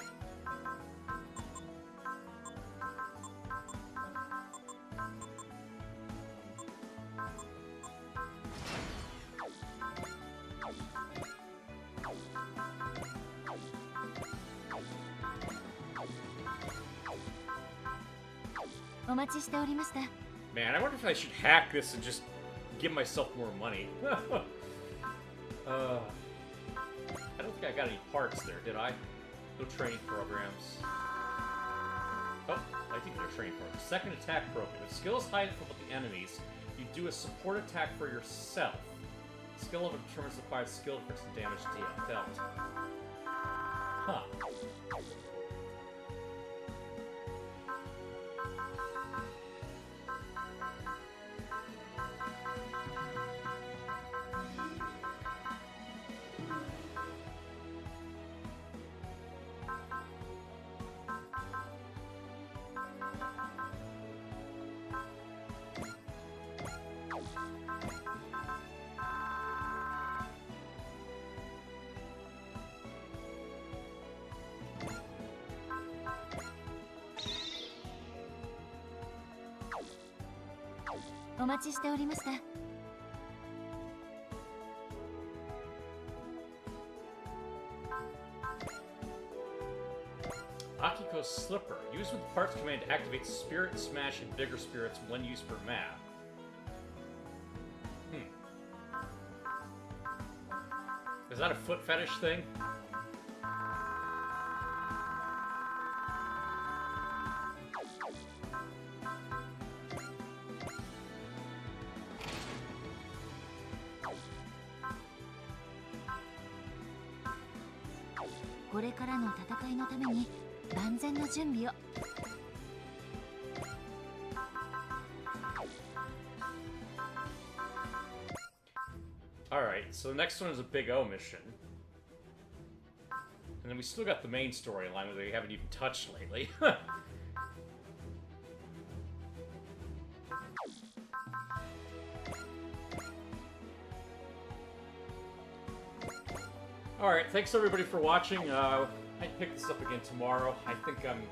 Man, I wonder if I should hack this and just give myself more money. I don't think I got any parts there, did I? No training programs. Oh, I think they're training programs. Second attack program. If skill is high enough with the enemies, you do a support attack for yourself. Skill level determines the required skill for the damage dealt. Huh. Akiko's Slipper. Used with the parts command activates Spirit, Smash, and Vigor Spirits when used per map. Is that a foot fetish thing? Alright, so the next one is a Big O mission. And then we still got the main storyline that we haven't even touched lately. Alright, thanks everybody for watching. I'd pick this up again tomorrow. I think I'm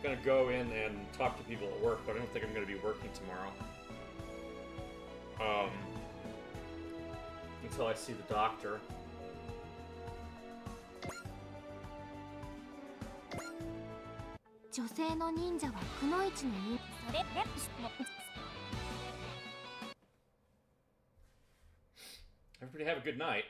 gonna go in and talk to people at work, but I don't think I'm gonna be working tomorrow. Until I see the doctor. Everybody have a good night.